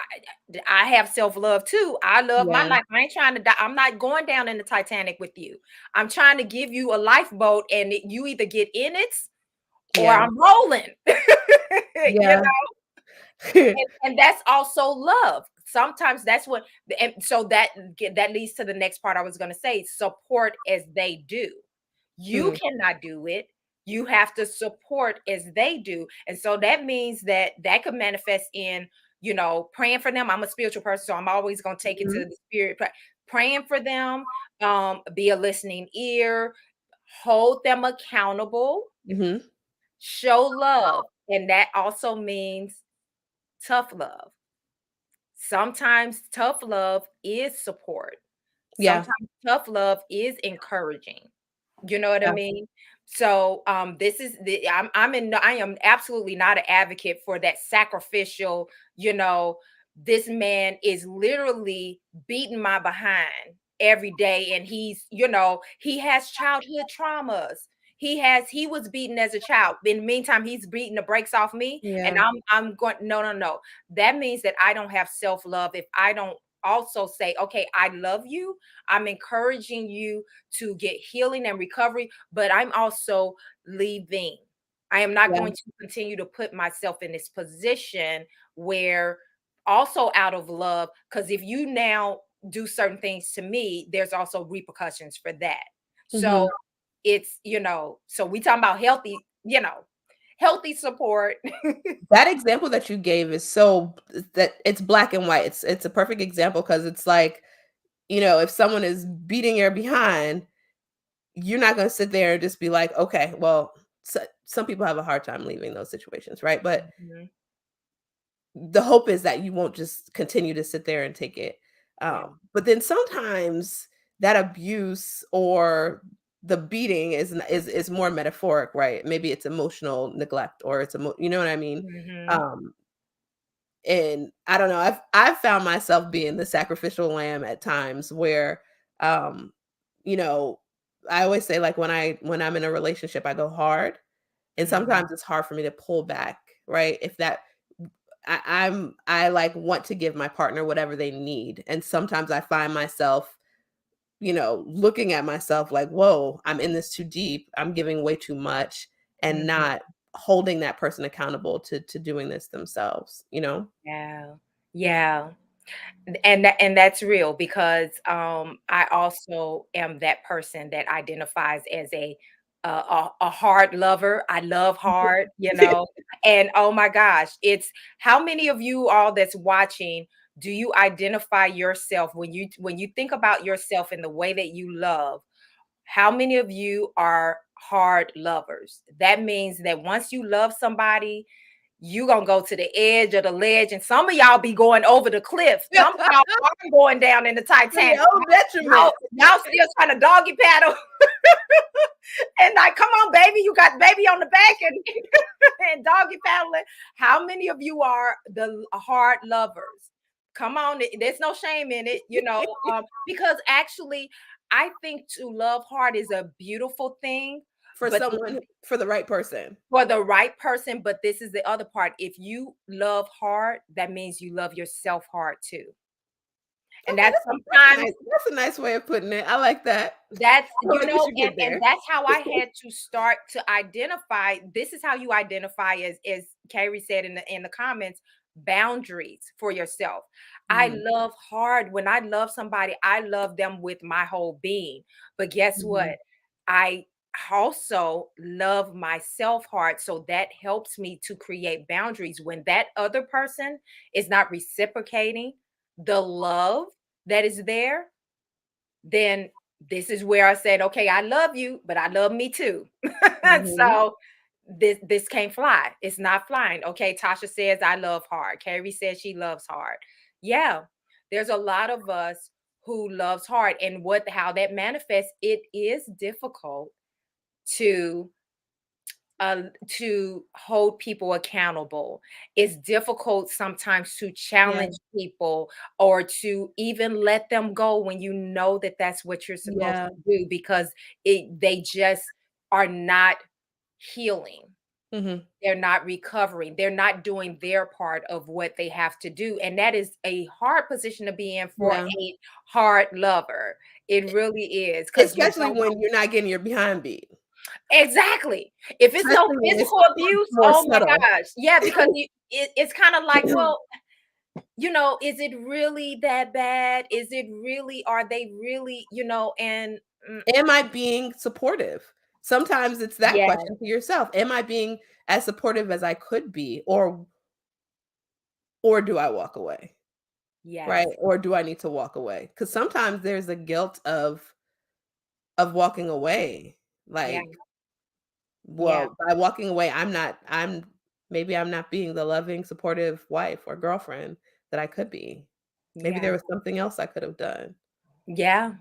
I have self-love too. I love my Yeah. life. I ain't trying to die. I'm not going down in the Titanic with you. I'm trying to give you a lifeboat and you either get in it or Yeah. I'm rolling. You Yeah. and that's also love. Sometimes that's what, and so that leads to the next part I was going to say, support as they do. You Mm. cannot do it. You have to support as they do. And so that means that could manifest in, praying for them. I'm a spiritual person, so I'm always going to take it to Mhm. the spirit. Praying for them, be a listening ear, hold them accountable, Mhm. show love. And that also means tough love. Sometimes tough love is support. Yeah. Sometimes tough love is encouraging. You know what I Yeah. mean? So this is the I am absolutely not an advocate for that sacrificial, you know, this man is literally beating my behind every day, and he has childhood traumas. He was beaten as a child. In the meantime, he's beating the brakes off me, and Yeah. I'm going, no, no, no. That means that I don't have self-love if I don't also say, okay, I love you. I'm encouraging you to get healing and recovery, but I'm also leaving. I am not Yeah. going to continue to put myself in this position where, also out of love, because if you now do certain things to me, there's also repercussions for that. So Mhm. it's, so we talking about healthy, healthy support. That example that you gave is so that it's black and white. It's a perfect example because it's like, if someone is beating your behind, you're not gonna sit there and just be like, "Okay, well," some people have a hard time leaving those situations, right? But Mhm. the hope is that you won't just continue to sit there and take it. Yeah. But then sometimes that abuse or the beating is more metaphoric, right? Maybe it's emotional neglect or you know what I mean? Mhm. Um, and I don't know, I've found myself being the sacrificial lamb at times where, um, you know, I always say like when I'm in a relationship, I go hard, and Mhm. sometimes it's hard for me to pull back, right? If that I like want to give my partner whatever they need. And sometimes I find myself, looking at myself like, whoa, I'm in this too deep. I'm giving way too much and Mhm. not holding that person accountable to doing this themselves, you know? Yeah. Yeah. And that's real because I also am that person that identifies as a hard lover. I love hard, and oh my gosh, it's how many of you all that's watching, do you identify yourself when you think about yourself in the way that you love? How many of you are hard lovers? That means that once you love somebody, you gonna go to the edge of the ledge, and some of y'all be going over the cliff. Some of y'all are going down in the To your Titanic. own detriment. Y'all still trying to doggy paddle, and like, come on, baby, you got baby on the back and and doggy paddling. How many of you are the hard lovers? Come on, there's no shame in it, because actually, I think to love hard is a beautiful thing, For but for the right person. for the right person. But this is the other part. If you love hard, that means you love yourself hard too. And Okay, that's that's a sometimes nice way of putting it. I like that. that's I feel like we should and get and there. that's how I had to start to identify. This is how you identify, as Carey said in the comments, boundaries for yourself. I Mhm, love hard. When I love somebody, I love them with my whole being. But guess what? mhm, I also love myself hard. So that helps me to create boundaries when that other person is not reciprocating the love that is there. Then this is where I said, okay, I love you, but I love me too. mhm. So this can't fly. It's not flying. Okay, Tasha says I love hard. Carrie says she loves hard. Yeah, there's a lot of us who loves hard, and how that manifests. It is difficult to to hold people accountable. It's difficult sometimes to Yeah. challenge people or to even let them go when you know that that's what you're supposed Yeah. to do, because they just are not healing. Mhm. They're not recovering. They're not doing their part of what they have to do. And that is a hard position to be in for Yeah. a hard lover. It really is, because you Especially don't when you're not getting your behind beat. exactly. If it's no Especially when it's physical abuse, more oh my subtle. gosh. Yeah, because it's kind of like, well, is it really that bad? Is it really, are they really, and Am I being supportive? Sometimes it's that yeah, question to yourself. Am I being as supportive as I could be, or do I walk away? yes, Right? Or do I need to walk away? Cuz sometimes there's a guilt of walking away. yeah, Like, yeah, well, by walking away, I'm maybe I'm not being the loving, supportive wife or girlfriend that I could be. Maybe there yeah, was something else I could have done. yeah.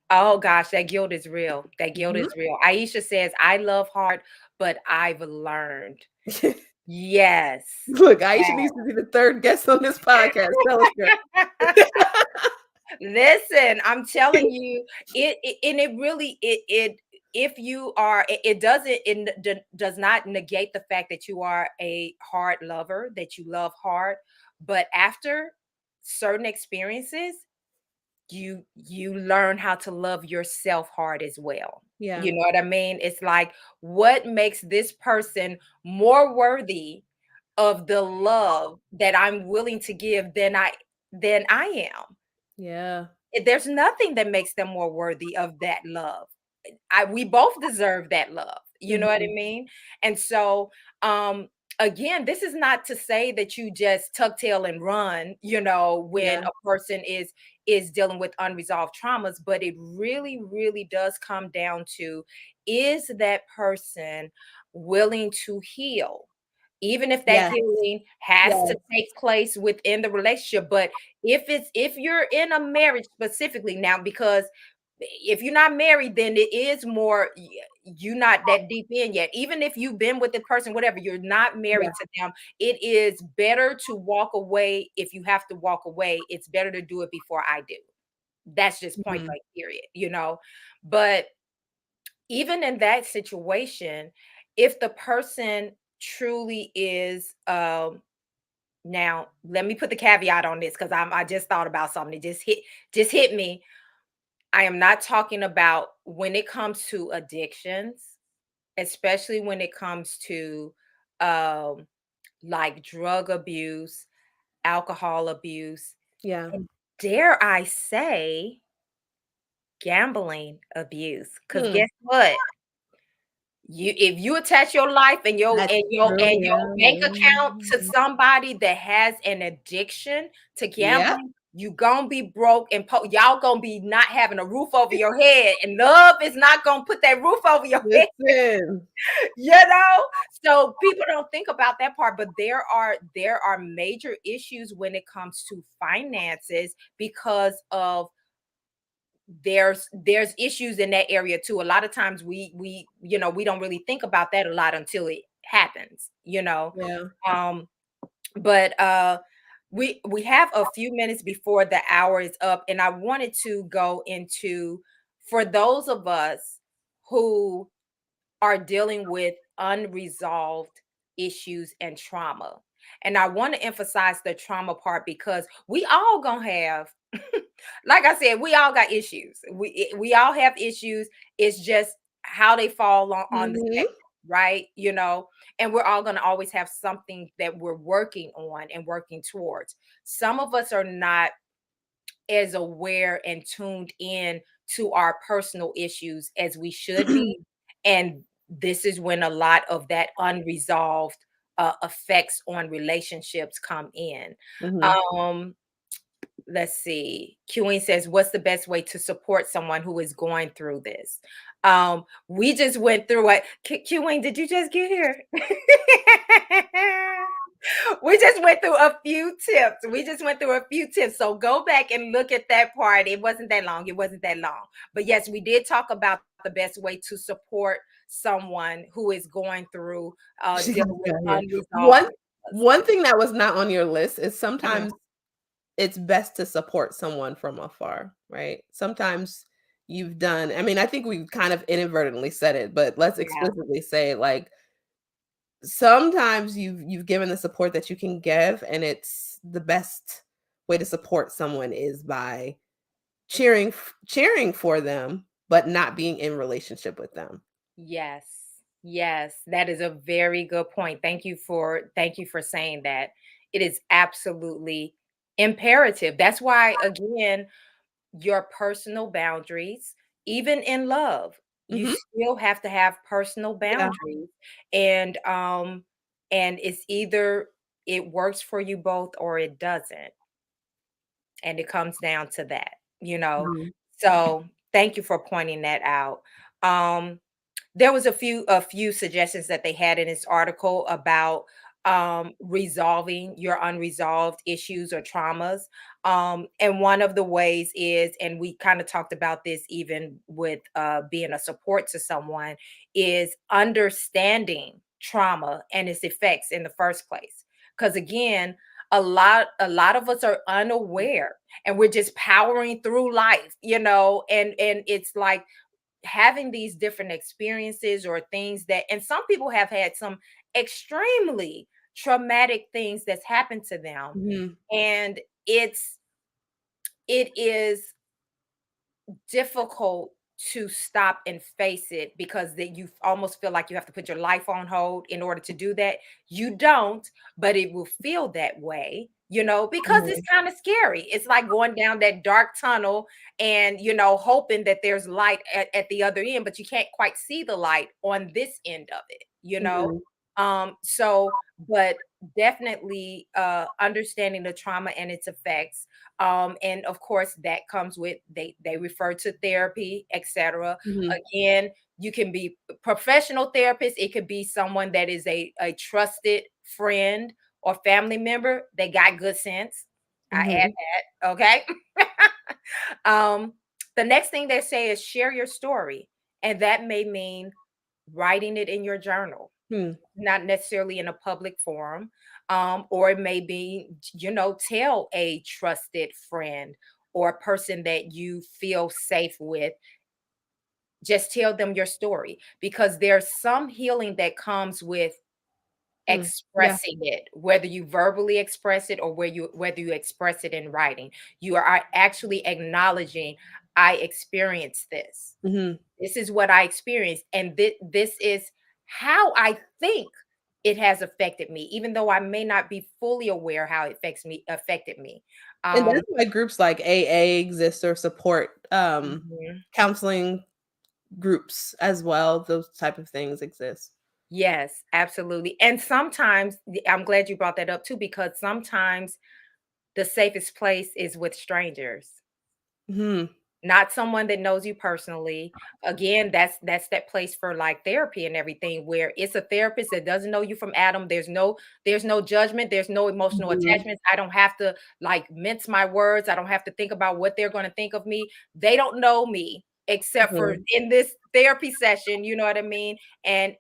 Oh gosh, that guilt is real. That guilt Mhm. is real. Aisha says, I love hard, but I've learned. Yes. Look, Aisha needs to be the 3rd guest on this podcast. Tell us, girl. Listen, I'm telling you, and it really if you are it doesn't does not negate the fact that you are a hard lover, that you love hard, but after certain experiences, you learn how to love yourself hard as well. Yeah. You know what I mean? It's like, what makes this person more worthy of the love that I'm willing to give than I am? Yeah. There's nothing that makes them more worthy of that love. We both deserve that love. You know what I Mhm. mean? And so, again, this is not to say that you just tuck tail and run, when Yeah. a person is dealing with unresolved traumas, but it really, really does come down to, is that person willing to heal? Even if that Yes. healing has to Yes. take place within the relationship. But if you're in a marriage specifically now, because if you're not married, then it is more you're not that deep in yet. Even if you've been with the person, whatever, you're not Yeah. married to them. It is better to walk away. If you have to walk away, it's better to do it before I do. That's just point Mhm. blank period. But even in that situation, if the person truly is now let me put the caveat on this, because I just thought about something. It just hit me. I am not talking about when it comes to addictions, especially when it comes to um like drug abuse, alcohol abuse, Yeah. and dare I say gambling abuse. Because Hmm. guess what? If you attach your life and your That's and your true, and yeah. your bank account to somebody that has an addiction to Yeah. gambling, you gonna be broke, and y'all gonna be not having a roof over your head, and love is not gonna put that roof over your head. Listen. So people don't think about that part, but there are major issues when it comes to finances, because of there's issues in that area too. A lot of times we don't really think about that a lot until it happens. Yeah. um but we have a few minutes before the hour is up, and I wanted to go into, for those of us who are dealing with unresolved issues and trauma. And I want to emphasize the trauma part, because we all gonna have, like I said, we all got issues. We all have issues. It's just how they fall on the Mhm. spectrum, right? And we're all gonna always have something that we're working on and working towards. Some of us are not as aware and tuned in to our personal issues as we should be. And this is when a lot of that unresolved effects on relationships come in. Mhm. Um, let's see. Queen says, what's the best way to support someone who is going through this? We just went through it. Queen, did you just get here? We just went through a few tips. We just went through a few tips. So go back and look at that part. It wasn't that long. It wasn't that long. But yes, we did talk about the best way to support someone who is going through She dealing got with here. unresolved One traumas. one thing that was not on your list is Mhm. sometimes it's best to support someone from afar, right? Sometimes you've done I mean, I think we kind of inadvertently said it, but let's Yeah. explicitly say, like, sometimes you've given the support that you can give, and it's the best way to support someone is by cheering for them, but not being in relationship with them. Yes. Yes, that is a very good point. Thank you for saying that. It is absolutely imperative. That's why again, your personal boundaries, even in love, you Mhm. still have to have personal Yeah. boundaries. And it's either it works for you both or it doesn't. And it comes down to that, you know. Mhm. So thank you for pointing that out. Um there was a few suggestions that they had in this article about resolving your unresolved issues or traumas. And one of the ways is, and we kind of talked about this even with being a support to someone, is understanding trauma and its effects in the first place. Because again, a lot of us are unaware and we're just powering through life, and it's like having these different experiences or things that, and some people have had some extremely traumatic things that's happened to them, Mhm. and it is difficult to stop and face it because that you almost feel like you have to put your life on hold in order to do that. You don't, but it will feel that way, because it's Mhm. kind of scary. It's like going down that dark tunnel and, hoping that there's light at the other end, but you can't quite see the light on this end of it. Mhm. But definitely understanding the trauma and its effects, and of course that comes with, they refer to therapy, etc. Mhm. Again, you can be a professional therapist, it could be someone that is a trusted friend or family member. They got good sense. I add Mhm. that, okay. um the next thing they say is share your story, and that may mean writing it in your journal, Hmm. not necessarily in a public forum. Or it may be, tell a trusted friend or a person that you feel safe with. Just tell them your story, because there's some healing that comes with Hmm. Yeah. expressing it, whether you verbally express it or whether you express it in writing. You are actually acknowledging, I experienced this. Mhm. This is what I experienced, and this is how I think it has affected me, even though I may not be fully aware how it affected me. And Um, that's why groups like AA exist, or support, mhm. counseling groups as well, those type of things exist. Yes, absolutely. And sometimes I'm glad you brought that up too, because sometimes the safest place is with strangers. Mhm. Not someone that knows you personally. Again, that's that place for like therapy and everything, where it's a therapist that doesn't know you from Adam. There's no judgment, there's no emotional Mhm. attachments. I don't have to like mince my words. I don't have to think about what they're going to think of me. They don't know me except for Mhm. in this therapy session, you know what I mean? And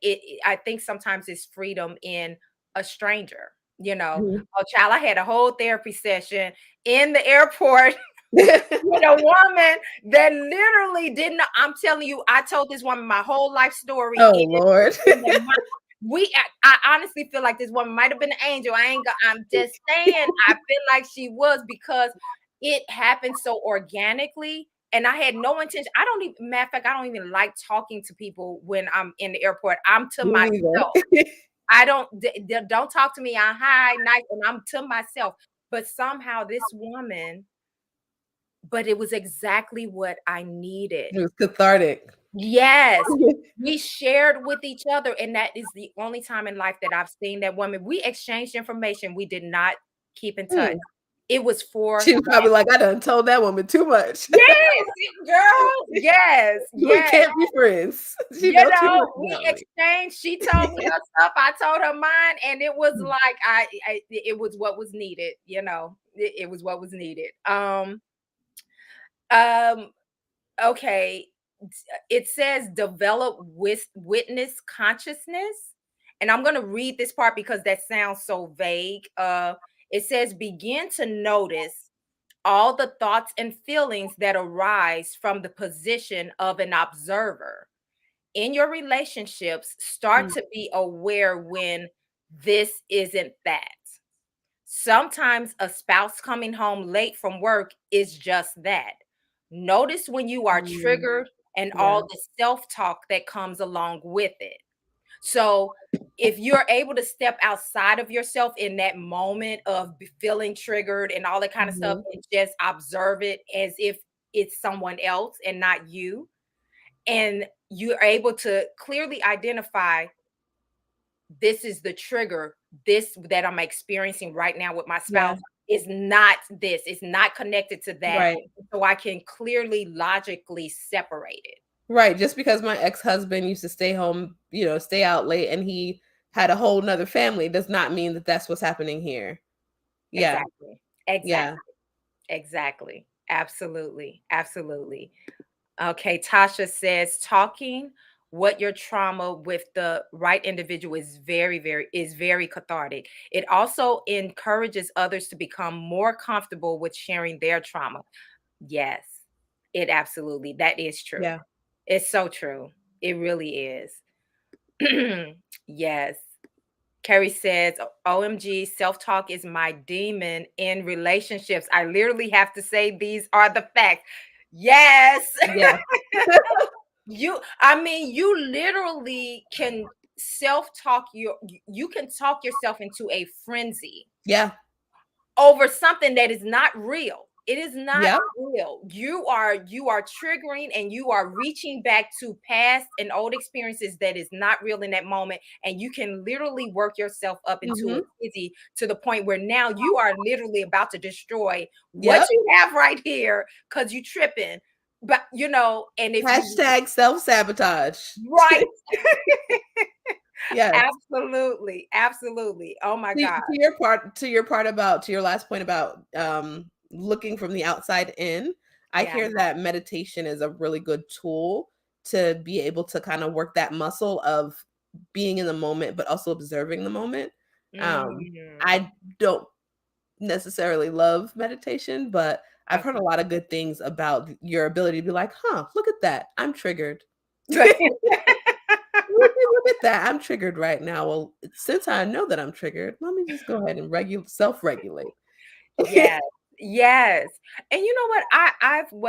I think sometimes it's freedom in a stranger, you know. Mhm. Oh, child, I had a whole therapy session in the airport with a woman that literally didn't know. I'm telling you, I told this woman my whole life story Oh, Lord. in the I honestly feel like this woman might have been an angel. I'm just saying, I feel like she was, because it happened so organically. And I had no intention. I don't even, matter of fact, I don't even like talking to people when I'm in the airport. I'm to Me myself. neither. I don't talk to me on high night, and I'm to myself. But somehow this woman, but it was exactly what I needed. It was cathartic. Yes, we shared with each other, and that is the only time in life that I've seen that woman. We exchanged information, we did not keep in touch. Mm. It was for She was that. probably like, "I done told that woman too much. Yes, girl, yes, We yes. can't be friends. She You know too know, much we about me." exchanged. She told me her stuff, I told her mine, and it was Mm. like it was what was needed, it was what was needed. Um, okay. it says develop witness consciousness. And I'm going to read this part because that sounds so vague. It says begin to notice all the thoughts and feelings that arise from the position of an observer. In your relationships, start Mm, to be aware when this isn't that. Sometimes a spouse coming home late from work is just that. Notice when you are mm, triggered and yeah, all the self talk that comes along with it. So, if you're able to step outside of yourself in that moment of feeling triggered and all that kind of stuff mhm, and just observe it as if it's someone else and not you, and you're able to clearly identify this is the trigger, this that I'm experiencing right now with my yeah, spouse is not this, it's not connected to that. right, So I can clearly logically separate it. right. Just because my ex-husband used to stay home, stay out late, and he had a whole 'nother family does not mean that that's what's happening here. Yeah, Exactly. yeah, Exactly. Exactly. Absolutely. Absolutely. Okay, Tasha says talking what your trauma with the right individual is very cathartic. It also encourages others to become more comfortable with sharing their trauma. Yes. It absolutely that is true. yeah, It's so true. It really is. Yes. Carey says, OMG, self talk is my demon in relationships. I literally have to say these are the facts. Yes. yeah, I mean, you literally can self talk you can talk yourself into a frenzy yeah, over something that is not real. It is not yeah, real. You are triggering and you are reaching back to past and old experiences that is not real in that moment. And you can literally work yourself up into a mhm, tizzy to the point where now you are literally about to destroy what yep. you have right here because you tripping. But and if you Hashtag self-sabotage. right, Yes. absolutely, absolutely. Oh my To God. to your last point about, looking from the outside in, I Yeah. hear that meditation is a really good tool to be able to kinda work that muscle of being in the moment, but also observing the moment. Mm. I don't necessarily love meditation, but I've heard a Okay. lot of good things about your ability to be like, "Huh, look at that. I'm triggered." Look at that. I'm triggered right now. Well, since I know that I'm triggered, let me just go ahead and self-regulate. Yes. Yes. And you know what?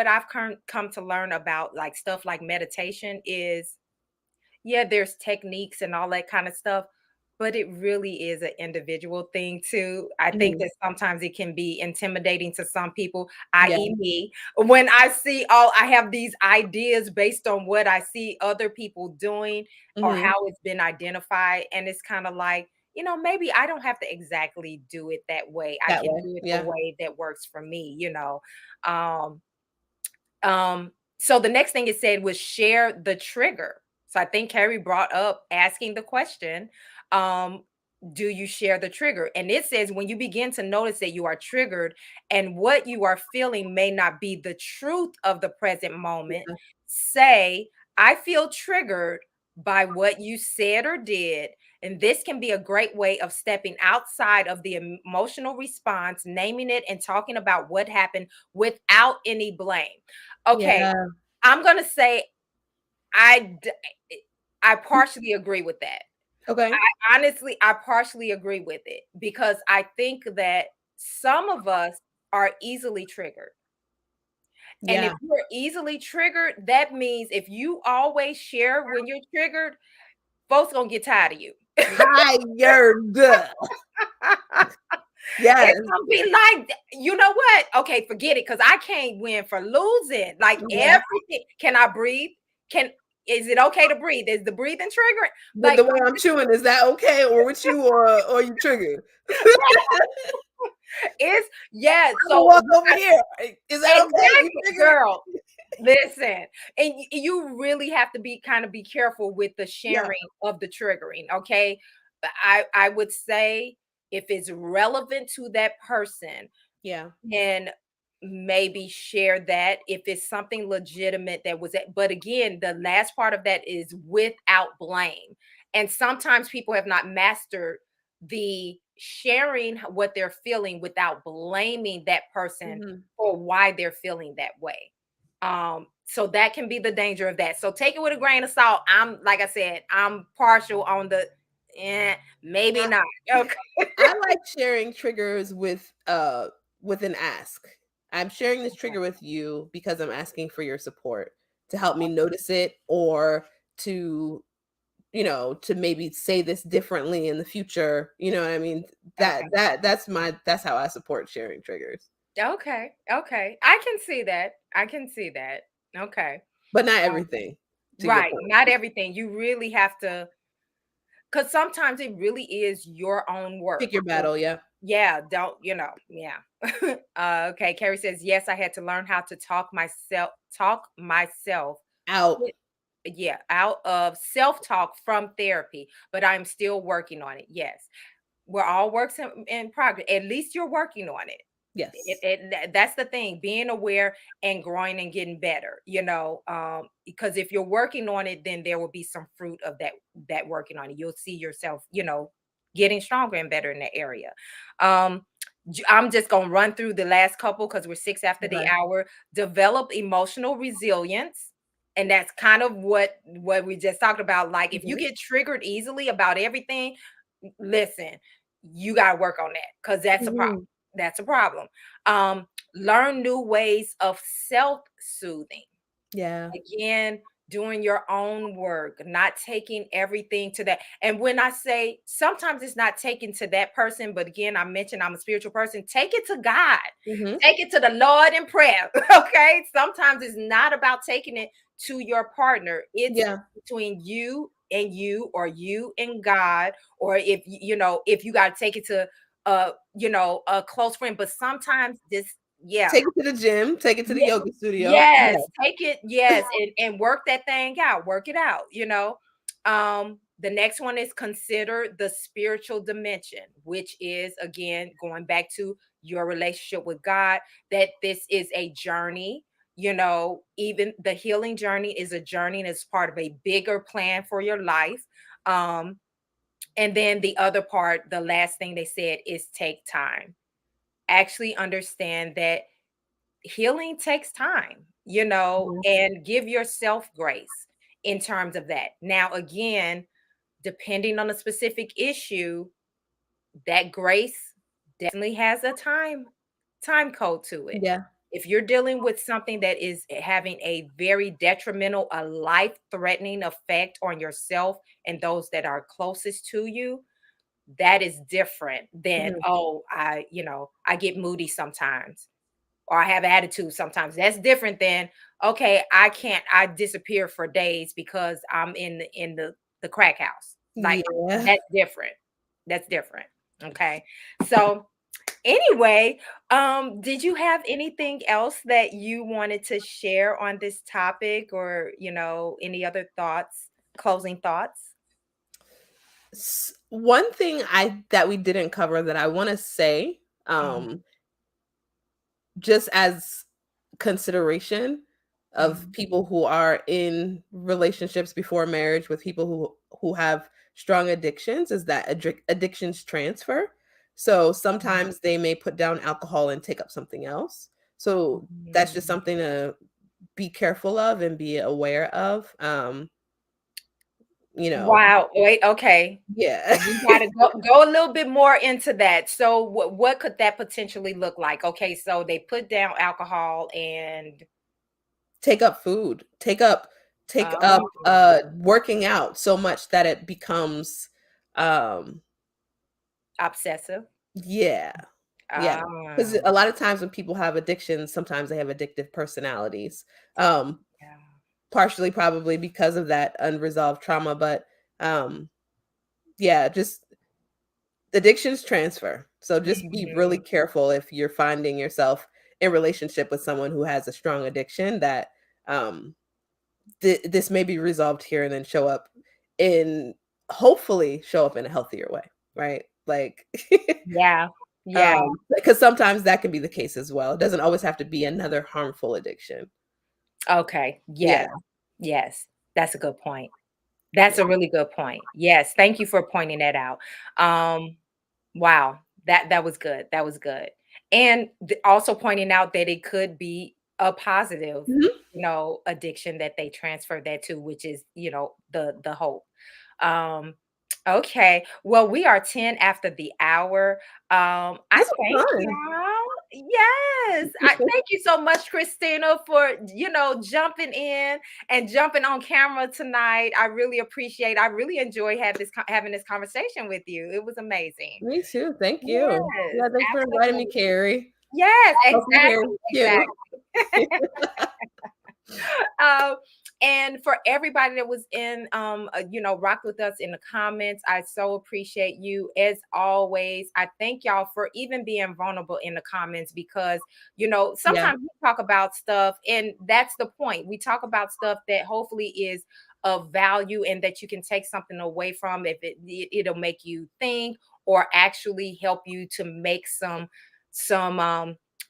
I've come to learn about like stuff like meditation is yeah, there's techniques and all that kind of stuff, but it really is an individual thing too. I think Mhm. that sometimes it can be intimidating to some people, Yeah. i.e., me, when I see all I have these ideas based on what I see other people doing or Mhm. how it's been identified. And it's kind of like, maybe I don't have to exactly do it that way. I That can way. do it the Yeah. way that works for me. Um, so the next thing it said was share the trigger. So I think Carrie brought up asking the question, um, do you share the trigger? And it says when you begin to notice that you are triggered and what you are feeling may not be the truth of the present moment, Yeah. say, I feel triggered by what you said or did. And this can be a great way of stepping outside of the emotional response, naming it and talking about what happened without any blame. Okay, Yeah. I'm gonna say I d- I partially agree with that. Okay. I partially agree with it because I think that some of us are easily triggered. And if Yeah. you're easily triggered, that means if you always share when you're triggered, folks gonna get tired of you. Tired. It's Yes. gonna be like, you know what? Okay, forget it, because I can't win for losing. Like Yeah. everything. Can I breathe? Can Is it okay to breathe? Is the breathing triggering? The Like way I'm chewing, is that okay, or with you, or you triggered? it's yeah. I'ma So walk over here. Is that okay? You exactly, triggered? girl. Listen, and you really have to be careful with the Yeah. sharing of the triggering. Okay, but I would say if it's relevant to that person, Yeah. then maybe share that if it's something legitimate that was it. But again, the last part of that is without blame. And sometimes people have not mastered the sharing what they're feeling without blaming that person Mhm. for why they're feeling that way. So that can be the danger of that. So take it with a grain of salt. I'm like I said, I'm partial on the maybe I not. Okay. I like sharing triggers with an ask. I'm sharing this trigger with you because I'm asking for your support to help me notice it, or to, to maybe say this differently in the future. You know what I mean? Okay. That's how I support sharing triggers. Okay. Okay. I can see that. I can see that. Okay. But not Um, everything, to your right. point. Not everything. You really have to, because sometimes it really is your own Pick work. your battle, yeah. Yeah. Don't, yeah. Okay. Carrie says, yes, I had to learn how to talk myself. Out. Yeah. Out of self talk from therapy, but I'm still working on it. Yes. We're all works in progress. At least you're working on it. Yes. That's the thing, being aware and growing and getting better, because if you're working on it, then there will be some fruit of that working on it. You'll see yourself, getting stronger and better in that area. I'm just going to run through the last couple because we're 6 after the Okay. hour. Develop emotional resilience, and that's kind of what we just talked about. Like, if you Mhm. get triggered easily about everything, listen, you got to work on that, because Mhm. that's a problem. Learn new ways of self-soothing. Yeah. Again, doing your own work, not taking everything to that. And when I say sometimes it's not taken to that person, but again, I mentioned I'm a spiritual person, take it to God. Mhm. Take it to the Lord in prayer. Okay. Sometimes it's not about taking it to your partner. It's Yeah. between you and you, or you and God, or if you got to take it to a close friend. But sometimes this, yeah. Take it to the gym, take it to the Yeah. yoga studio. Yes, Yeah. take it, yes, and work that thing out, work it out, the next one is consider the spiritual dimension, which is again going back to your relationship with God, that this is a journey. Even the healing journey is a journey, and it's part of a bigger plan for your life. Um, and then the other part, the last thing they said is take time. Actually understand that healing takes time, Mhm. and give yourself grace in terms of that. Now, again, depending on a specific issue, that grace definitely has a time code to it. Yeah. If you're dealing with something that is having a very detrimental, a life-threatening effect on yourself and those that are closest to you, that is different than, Mhm. oh, I get moody sometimes, or I have attitude sometimes. That's different than, okay, I disappear for days because I'm in the crack house. Like, Yeah. that's different. That's different. Okay. So anyway, did you have anything else that you wanted to share on this topic, or any other thoughts, closing thoughts? One thing I that we didn't cover that I wanna say, Mhm, just as consideration of mhm. people who are in relationships before marriage with people who have strong addictions, is that addictions transfer. So sometimes they may put down alcohol and take up something else. So that's just Mhm. something to be careful of and be aware of. You know, Wow. Wait, okay. yeah. We gotta go a little bit more into that. So what could that potentially look like? Okay, so they put down alcohol and Take up food, take up, oh, working out so much that it becomes, um obsessive. yeah, yeah. Because Ah, a lot of times when people have addictions, sometimes they have addictive personalities, um, yeah. partially probably because of that unresolved trauma, but, um, yeah, just addictions transfer. So just be really Mhm. careful if you're finding yourself in relationship with someone who has a strong addiction, that, um this may be resolved here and then hopefully show up in a healthier way, right? Like, Yeah. Yeah. Because sometimes that can be the case as well. It doesn't always have to be another harmful addiction. Okay. Yeah. Yes. Yes. That's a good point. That's a really good point. Yes. Thank you for pointing that out. Um, wow. That was good. That was good. And also pointing out that it could be a positive, Mhm. addiction that they transfer that to, which is, the hope. Um, okay. Well, we are 10 after the hour. I This was thank fun. y'all. Yes. I thank you so much, Christina, for, jumping in and jumping on camera tonight. I really appreciate. I really enjoy having this conversation with you. It was amazing. Me too. Thank you. Yes, Yeah, thanks for inviting me, absolutely. Carey. Yes, Hope you're here exactly, too. exactly. Um, and for everybody that was in, rocked with us in the comments, I so appreciate you as always. I thank y'all for even being vulnerable in the comments because, Yeah. sometimes we talk about stuff, and that's the point. We talk about stuff that hopefully is of value and that you can take something away from. If it'll make you think or actually help you to make some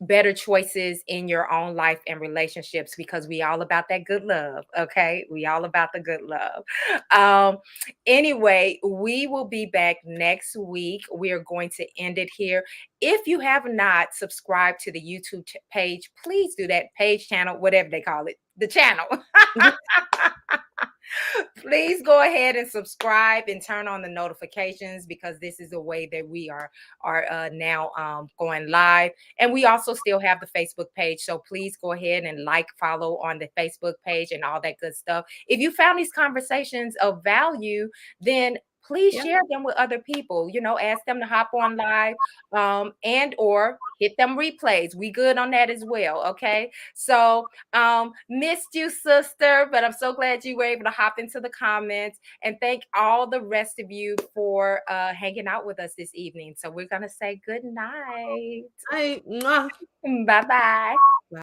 better choices in your own life and relationships, because we all about that good love. Okay, we all about the good love. um anyway, we will be back next week. We are going to end it here. If you have not subscribed to the YouTube page, please do that. Page, channel, whatever they call it, the channel. Please go ahead and subscribe and turn on the notifications, because this is a way that we are now going live. And we also still have the Facebook page, so please go ahead and follow on the Facebook page and all that good stuff. If you found these conversations of value, then please Yeah. share them with other people. Ask them to hop on live, and or hit them replays. We good on that as well. Okay, so missed you, sister, but I'm so glad you were able to hop into the comments. And thank all the rest of you for hanging out with us this evening. So we're gonna say good night. I, mwah. Bye bye.